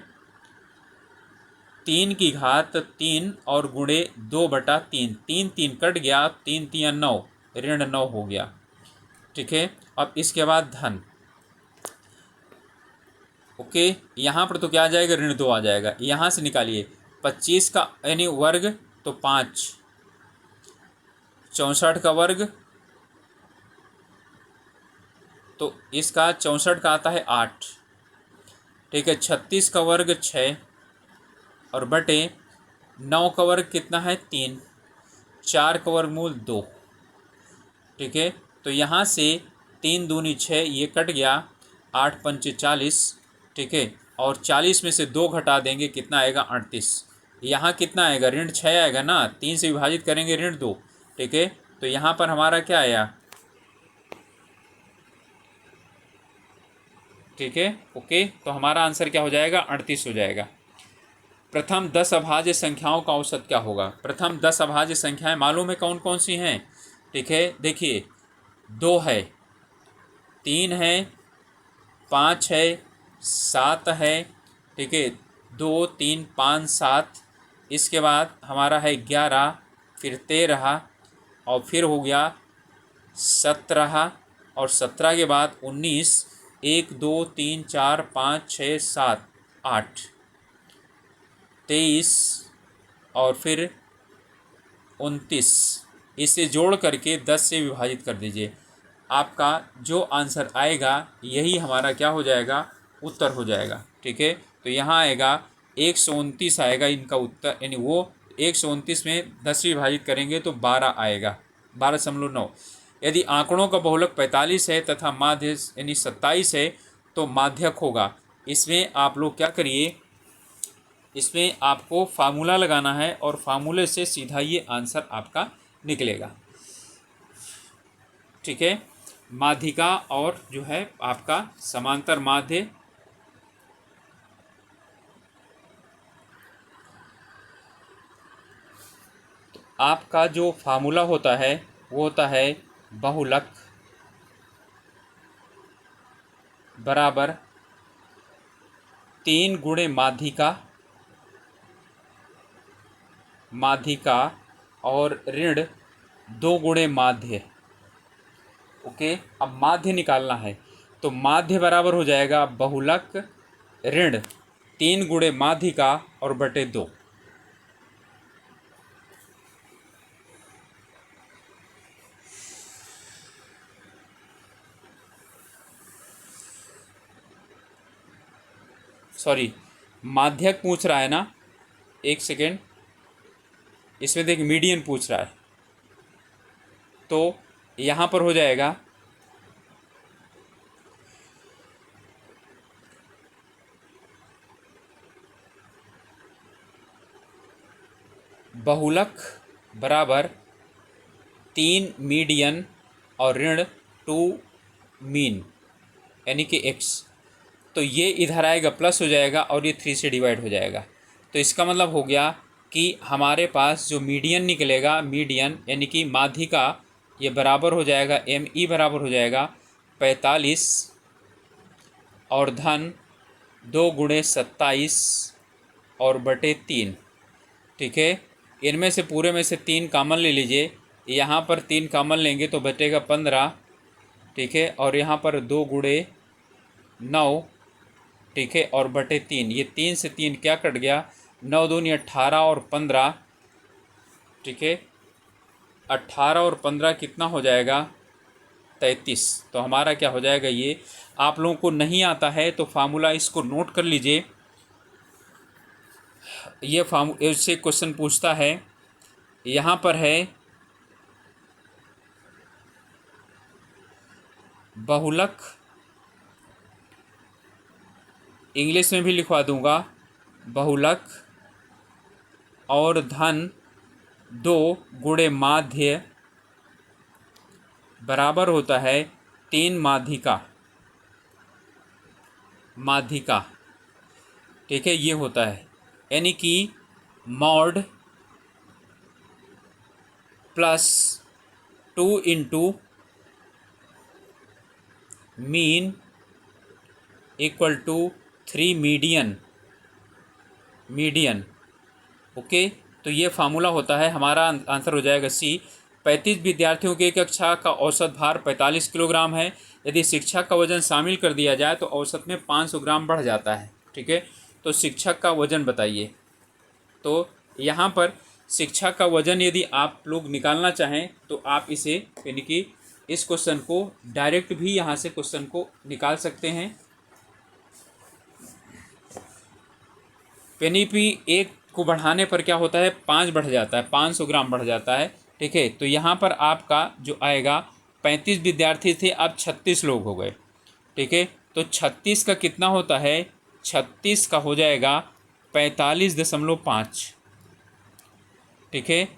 3 की घात 3 और गुणे 2 बटा 3, 3 3 कट गया, 3 3 9, ऋण 9 हो गया, ठीक है। अब इसके बाद धन, ओके, यहाँ पर तो क्या आ जाएगा, ऋण 2 आ जाएगा। यहाँ से निकालिए 25 का यानी वर्ग तो 5, 64 का वर्ग तो इसका 64 का आता है 8, ठीक है, 36 का वर्ग 6, और बटे 9 का वर्ग कितना है 3, 4 का वर्गमूल 2, ठीक है। तो यहाँ से 3 दूनी 6, ये कट गया, 8 पंचे 40, ठीक है, और 40 में से 2 घटा देंगे, कितना आएगा 38। यहाँ कितना आएगा, ऋण 6 आएगा ना, 3 से विभाजित करेंगे ऋण 2, ठीक है, तो यहाँ पर हमारा क्या आया, ठीक है, ओके, तो हमारा आंसर क्या हो जाएगा, 38 हो जाएगा। प्रथम 10 अभाज्य संख्याओं का औसत क्या होगा। प्रथम 10 अभाज्य संख्याएं मालूम है कौन कौन सी हैं, ठीक है, देखिए 2 है, 3 है, 5 है, 7 है, ठीक है, 2 3 5 7, इसके बाद हमारा है 11, फिर 13, और फिर हो गया 17, और 17 के बाद 19, 1 2 3 4 5 6 7 8, 23, और फिर 29, इसे जोड़ करके 10 से विभाजित कर दीजिए। आपका जो आंसर आएगा यही हमारा क्या हो जाएगा, उत्तर हो जाएगा, ठीक है। तो यहाँ आएगा 129 आएगा इनका उत्तर, यानी वो 129 में 10 से विभाजित करेंगे तो 12 आएगा, 12.9। यदि आंकड़ों का बहुलक 45 है तथा माध्य यानी 27 है तो माध्यक होगा। इसमें आप लोग क्या करिए, इसमें आपको फार्मूला लगाना है और फार्मूले से सीधा ये आंसर आपका निकलेगा, ठीक है। माध्यिका और जो है आपका समांतर माध्य, तो आपका जो फार्मूला होता है वो होता है बहुलक बराबर 3 गुणे माध्यिका, माध्यिका और ऋण 2 गुणे माध्य, ओके। अब माध्य निकालना है तो माध्य बराबर हो जाएगा बहुलक ऋण 3 गुणे माध्यिका और बटे 2, सॉरी माध्यक पूछ रहा है ना, एक सेकेंड, इसमें देख मीडियन पूछ रहा है, तो यहाँ पर हो जाएगा बहुलक बराबर 3 मीडियन और ऋण 2 मीन यानी कि x, तो ये इधर आएगा प्लस हो जाएगा और ये 3 से डिवाइड हो जाएगा। तो इसका मतलब हो गया कि हमारे पास जो मीडियन निकलेगा, मीडियन यानी कि माध्यिका, ये बराबर हो जाएगा ME बराबर हो जाएगा 45 और धन 2 गुणे 27 और बटे 3, ठीक है। इनमें से पूरे में से 3 कॉमन ले लीजिए यहाँ पर 3 कॉमन लेंगे तो बचेगा 15, ठीक है, और यहाँ पर 2 गुणे 9, ठीक है, और बटे 3, ये 3 से 3 क्या कट गया, 9 दूनी 18 और 15, ठीक है, 18 और 15 कितना हो जाएगा, 33। तो हमारा क्या हो जाएगा, ये आप लोगों को नहीं आता है तो फार्मूला इसको नोट कर लीजिए। ये इससे क्वेश्चन पूछता है, यहाँ पर है बहुलक, इंग्लिश में भी लिखवा दूंगा, बहुलक और धन 2 गुणे माध्य बराबर होता है 3 माध्यिका, ठीक है, ये होता है, यानी कि mode plus 2 into mean equal to 3 median. Okay, तो ये फार्मूला होता है, हमारा आंसर हो जाएगा सी। 35 विद्यार्थियों की एक कक्षा का औसत भार 45 किलोग्राम है। यदि शिक्षक का वजन शामिल कर दिया जाए तो औसत में 500 ग्राम बढ़ जाता है, ठीक है। तो शिक्षक का वजन बताइए। तो यहाँ पर शिक्षक का वजन यदि आप लोग निकालना चाहें तो आप इसे, यानी कि इस क्वेश्चन को डायरेक्ट भी यहाँ से क्वेश्चन को निकाल सकते हैं। पेनी पी 1 को बढ़ाने पर क्या होता है, 5 बढ़ जाता है, 500 ग्राम बढ़ जाता है, ठीक है। तो यहाँ पर आपका जो आएगा, 35 विद्यार्थी थे, अब 36 लोग हो गए, ठीक है। तो 36 का कितना होता है, 36 का हो जाएगा 45.5, ठीक है।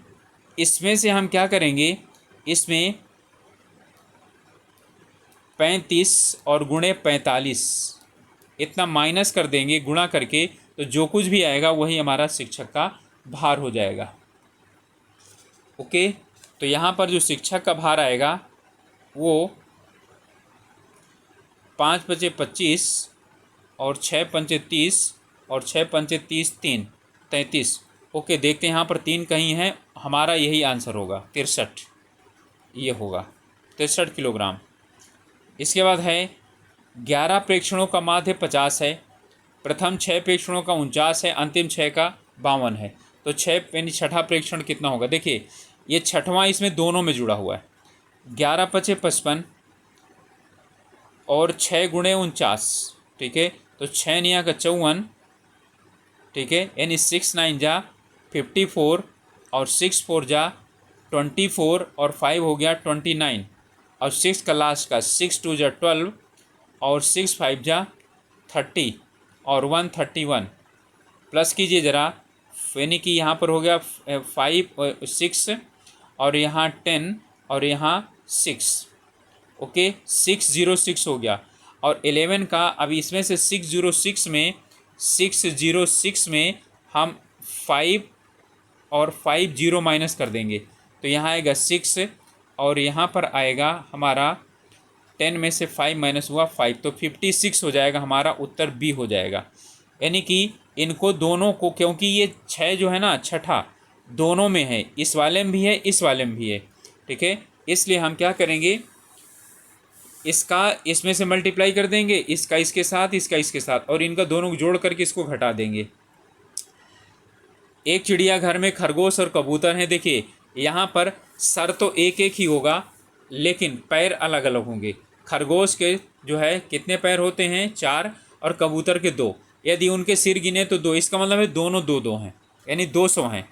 इसमें से हम क्या करेंगे, इसमें 35 और गुणे 45 इतना माइनस कर देंगे गुणा करके, तो जो कुछ भी आएगा वही हमारा शिक्षक का भार हो जाएगा। ओके, तो यहाँ पर जो शिक्षक का भार आएगा वो 5 पचे 25 और 6 पंचे 30 और 6 पंचे 30 3 33। ओके, देखते हैं यहाँ पर 3 कहीं है, हमारा यही आंसर होगा 63, ये होगा 63 किलोग्राम। इसके बाद है 11 प्रेक्षणों का माध्य 50 है, प्रथम 6 प्रेक्षणों का 49 है, अंतिम 6 का 52 है। तो 6 यानी छठा प्रेक्षण कितना होगा, देखिए ये छठवां इसमें दोनों में जुड़ा हुआ है, 11 पचे 55 और 6 गुणे 49, ठीक है। तो 6 निया का 54, ठीक है, यानी 6 9 जा 54 और 6 4 जा 24 और 5 हो गया 29 और 6 का लास्ट का 6 2 जा 12 और 6 5 जा 30 और 1 31। प्लस कीजिए ज़रा, यानी कि यहाँ पर हो गया 5 6 और यहाँ 10 और यहाँ 6, ओके 606 हो गया। और 11 का अभी इसमें से 606 में हम 5 और 5 0 माइनस कर देंगे, तो यहाँ आएगा 6 और यहाँ पर आएगा हमारा 10 में से 5 माइनस हुआ 5, तो 56 हो जाएगा, हमारा उत्तर बी हो जाएगा। यानी कि इनको दोनों को, क्योंकि ये 6 जो है ना, छठा दोनों में है, इस वाले में भी है, इस वाले में भी है, ठीक है। इसलिए हम क्या करेंगे, इसका इसमें से मल्टीप्लाई कर देंगे, इसका इसके साथ, इसका इसके साथ, और इनका दोनों को जोड़ करके इसको घटा देंगे। एक चिड़ियाघर में खरगोश और कबूतर हैं। देखिए यहाँ पर सर तो एक एक ही होगा, लेकिन पैर अलग अलग होंगे। खरगोश के जो है कितने पैर होते हैं, 4, और कबूतर के 2। यदि उनके सिर गिने तो 2, इसका मतलब है दोनों 2 हैं, यानी 200 हैं,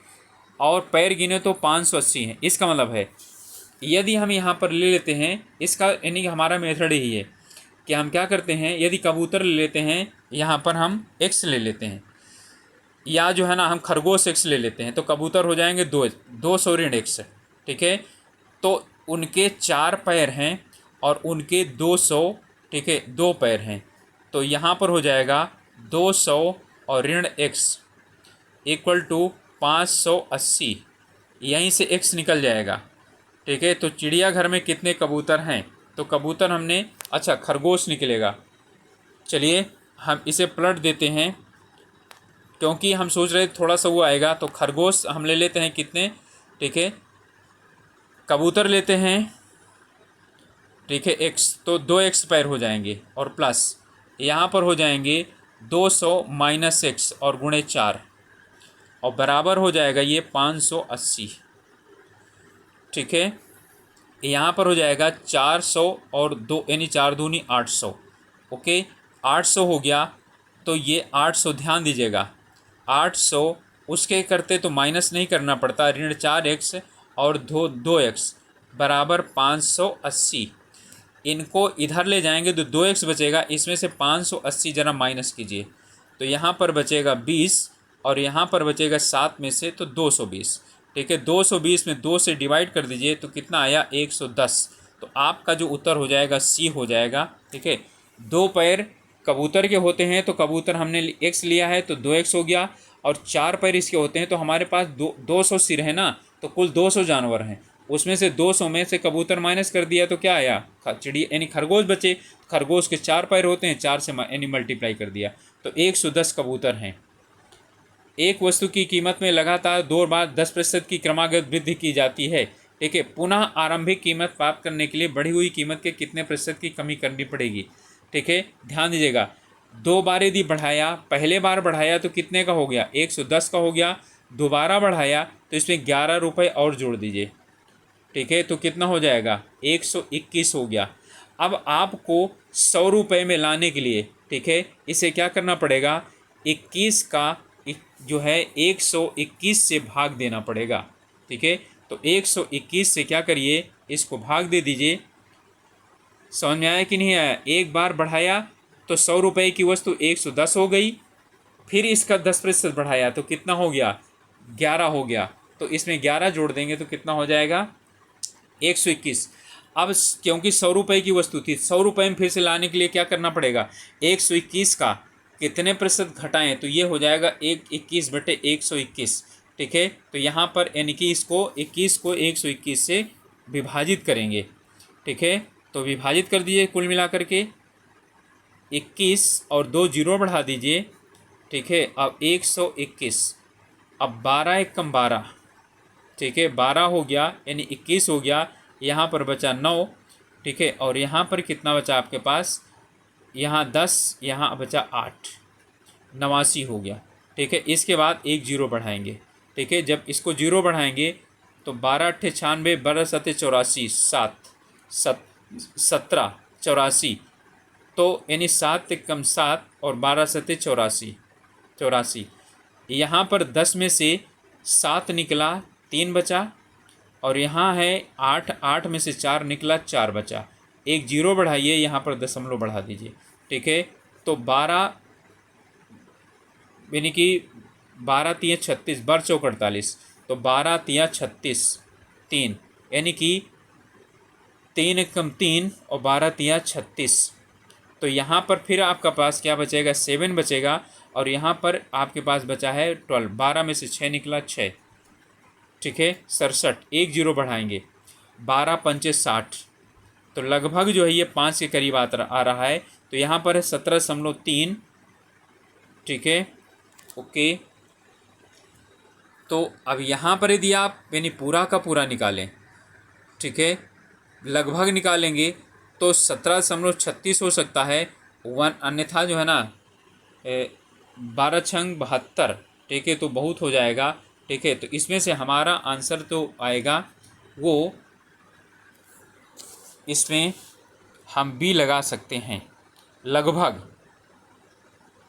और पैर गिने तो 580 हैं। इसका मतलब है यदि हम यहाँ पर ले लेते हैं, इसका यानी कि हमारा मेथड ही है कि हम क्या करते हैं, यदि कबूतर ले लेते हैं, यहाँ पर हम x ले लेते हैं, या जो है ना हम खरगोश x ले लेते हैं, तो कबूतर हो जाएंगे 200 ऋण x, ठीक है। तो उनके 4 पैर हैं और उनके 200, ठीक है, 2 पैर हैं, तो यहाँ पर हो जाएगा 200 और ऋण x इक्वल टू 580, यहीं से x निकल जाएगा, ठीक है। तो चिड़ियाघर में कितने कबूतर हैं, तो कबूतर हमने, अच्छा खरगोश निकलेगा, चलिए हम इसे पलट देते हैं, क्योंकि हम सोच रहे थोड़ा सा वो आएगा, तो खरगोश हम ले लेते हैं कितने, ठीक है, कबूतर लेते हैं, ठीक है, x, तो 2x पैर हो जाएंगे और प्लस यहाँ पर हो जाएंगे 200 माइनस x और गुणे 4 और बराबर हो जाएगा ये 580, ठीक है। यहाँ पर हो जाएगा 400 और 2 यानी 4 दूनी 800, ओके 800 हो गया। तो ये 800 ध्यान दीजिएगा, 800 उसके करते तो माइनस नहीं करना पड़ता, ऋण 4x और 2x बराबर 580। इनको इधर ले जाएंगे तो 2x बचेगा, इसमें से 580 जरा माइनस कीजिए तो यहाँ पर बचेगा 20 और यहाँ पर बचेगा 7 में से तो 220, ठीक है। 220 में 2 से डिवाइड कर दीजिए तो कितना आया 110। तो आपका जो उत्तर हो जाएगा सी हो जाएगा, ठीक है। 2 पैर कबूतर के होते हैं तो कबूतर हमने x लिया है तो 2x हो गया, और 4 पैर इसके होते हैं तो हमारे पास 200 सिर है ना, तो कुल 200 जानवर हैं, उसमें से 200 में से कबूतर माइनस कर दिया तो क्या आया, चिड़िया यानी खरगोश बचे। खरगोश के 4 पैर होते हैं, 4 से यानी मल्टीप्लाई कर दिया तो 110 कबूतर हैं। एक वस्तु की कीमत में लगातार 2 बार 10% की क्रमागत वृद्धि की जाती है, ठीक है। पुनः आरंभिक कीमत प्राप्त करने के लिए बढ़ी हुई कीमत के कितने प्रतिशत की कमी करनी पड़ेगी, ठीक है। ध्यान दीजिएगा, 2 बार यदि बढ़ाया, पहले बार बढ़ाया तो कितने का हो गया 110 का हो गया, दोबारा बढ़ाया तो इसमें 11 रुपये और जोड़ दीजिए, ठीक है, तो कितना हो जाएगा 121 हो गया। अब आपको 100 रुपये में लाने के लिए, ठीक है, इसे क्या करना पड़ेगा, 21 का जो है 121 से भाग देना पड़ेगा, ठीक है। तो 121 से क्या करिए, इसको भाग दे दीजिए। समझ में आया कि नहीं आया? एक बार बढ़ाया तो 100 रुपये की वस्तु 110 हो गई, फिर इसका 10% बढ़ाया तो कितना हो गया 11 हो गया, तो इसमें 11 जोड़ देंगे तो कितना हो जाएगा 121। अब क्योंकि 100 रुपये की वस्तु थी, 100 रुपये में फिर से लाने के लिए क्या करना पड़ेगा, 121 का कितने प्रतिशत घटाएं तो ये हो जाएगा 21/121, ठीक है। तो यहाँ पर यानी कि इसको 21 को 121 से विभाजित करेंगे, ठीक है। तो विभाजित कर दीजिए कुल मिलाकर के 21 और 2 जीरो बढ़ा दीजिए, ठीक है। अब 121, अब 12 एकम 12, ठीक है, 12 हो गया यानी 21 हो गया, यहाँ पर बचा 9, ठीक है। और यहाँ पर कितना बचा आपके पास, यहाँ 10, यहाँ बचा 8, 89 हो गया, ठीक है। इसके बाद एक जीरो बढ़ाएंगे, ठीक है। जब इसको जीरो बढ़ाएंगे तो 12 अट्ठे 96, 12 सत्ते 84, 17 84, तो यानी 7 एकम 7 और 12 सत्ते 84। यहाँ पर 10 में से 7 निकला, 3 बचा, और यहाँ है 8, 8 में से 4 निकला, 4 बचा। एक जीरो बढ़ाइए, यहाँ पर दशमलव बढ़ा दीजिए, ठीक है। तो 12 यानी कि 12 तिया 36, बर चौक 48, तो 12 तिया 36, 3 यानी कि 3 एकम 3 और 12 तिया 36। तो यहाँ पर फिर आपका पास क्या बचेगा 7 बचेगा, और यहाँ पर आपके पास बचा है 12, 12 में से 6 निकला 6, ठीक है, 67। एक जीरो बढ़ाएंगे, 12 पंचे 60, तो लगभग जो है ये 5 के करीब आ रहा है। तो यहाँ पर है 17.3, ठीक है, ओके। तो अब यहाँ पर यदि आप यानी पूरा का पूरा निकालें, ठीक है, लगभग निकालेंगे तो 17.36 हो सकता है, अन्यथा जो है ना 12 छंग 72, ठीक है, तो बहुत हो जाएगा, ठीक है। तो इसमें से हमारा आंसर तो आएगा वो, इसमें हम बी लगा सकते हैं, लगभग।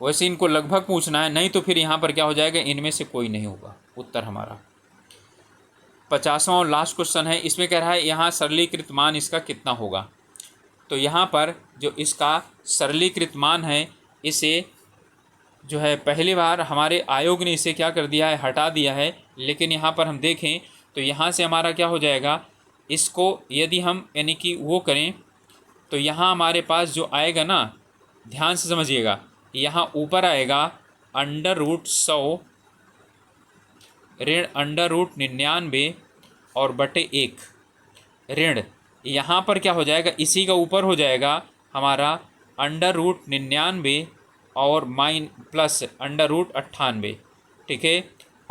वैसे इनको लगभग पूछना है, नहीं तो फिर यहाँ पर क्या हो जाएगा, इनमें से कोई नहीं होगा उत्तर हमारा। 50वां और लास्ट क्वेश्चन है, इसमें कह रहा है यहाँ सरलीकृत मान इसका कितना होगा। तो यहाँ पर जो इसका सरलीकृत मान है, इसे जो है पहली बार हमारे आयोग ने इसे क्या कर दिया है, हटा दिया है। लेकिन यहाँ पर हम देखें तो यहाँ से हमारा क्या हो जाएगा, इसको यदि हम यानी कि वो करें तो यहाँ हमारे पास जो आएगा ना, ध्यान से समझिएगा, यहाँ ऊपर आएगा √100 ऋण √99 और बटे 1 ऋण, यहाँ पर क्या हो जाएगा, इसी का ऊपर हो जाएगा हमारा √99 और प्लस √98, ठीक है।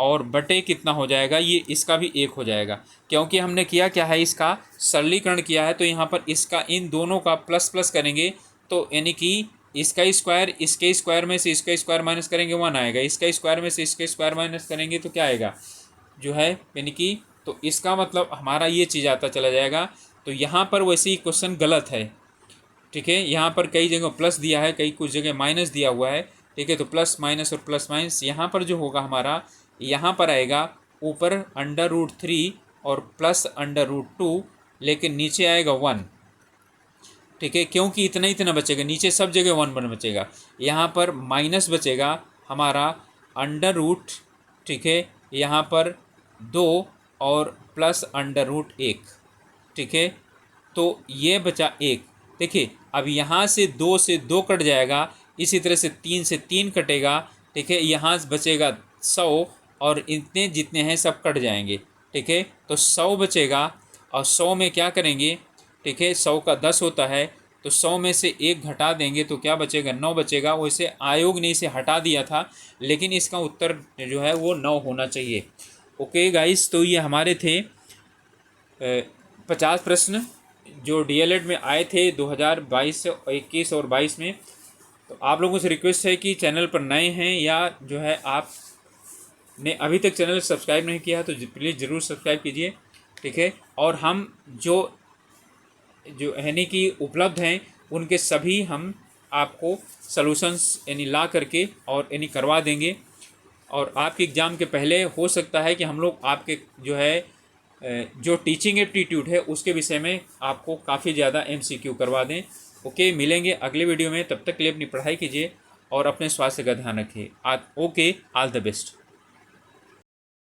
और बटे कितना हो जाएगा, ये इसका भी 1 हो जाएगा, क्योंकि हमने किया क्या है, इसका सरलीकरण किया है। तो यहाँ पर इसका इन दोनों का प्लस प्लस करेंगे तो यानी कि इसका स्क्वायर इसके स्क्वायर में से इसका स्क्वायर माइनस करेंगे 1 आएगा, इसका स्क्वायर में से इसका स्क्वायर माइनस करेंगे तो क्या आएगा जो है यानी कि, तो इसका मतलब हमारा ये चीज़ आता चला जाएगा। तो यहाँ पर वैसे ही क्वेश्चन गलत है, ठीक है। यहाँ पर कई जगह प्लस दिया है, कई कुछ जगह माइनस दिया हुआ है, ठीक है। तो प्लस माइनस और प्लस माइनस यहाँ पर जो होगा हमारा, यहाँ पर आएगा ऊपर √3 और प्लस √2, लेकिन नीचे आएगा 1, ठीक है, क्योंकि इतना बचेगा, नीचे सब जगह 1 बचेगा, यहाँ पर माइनस बचेगा हमारा √, ठीक है, यहाँ पर 2 और प्लस √1, ठीक है। तो ये बचा 1, देखिए अब यहाँ से 2 से 2 कट जाएगा, इसी तरह से 3 से 3 कटेगा, ठीक है। यहाँ बचेगा 100 और इतने जितने हैं सब कट जाएंगे, ठीक है। तो 100 बचेगा और 100 में क्या करेंगे, ठीक है, 100 का 10 होता है, तो 100 में से 1 घटा देंगे तो क्या बचेगा, 9 बचेगा। वैसे आयोग ने इसे हटा दिया था, लेकिन इसका उत्तर जो है वो 9 होना चाहिए। ओके गाइस, तो ये हमारे थे 50 प्रश्न जो डीएलएड में आए थे 2022 21 और 22 में। तो आप लोगों से रिक्वेस्ट है कि चैनल पर नए हैं या जो है आपने अभी तक चैनल सब्सक्राइब नहीं किया है तो प्लीज़ ज़रूर सब्सक्राइब कीजिए, ठीक है। और हम जो यानी कि उपलब्ध हैं उनके सभी हम आपको सॉल्यूशंस यानी ला करके और यानी करवा देंगे। और आपके एग्ज़ाम के पहले हो सकता है कि हम लोग आपके जो है जो टीचिंग एप्टीट्यूड है उसके विषय में आपको काफ़ी ज़्यादा MCQ करवा दें। ओके, मिलेंगे अगले वीडियो में, तब तक के लिए अपनी पढ़ाई कीजिए और अपने स्वास्थ्य का ध्यान रखिए। Okay, all the best.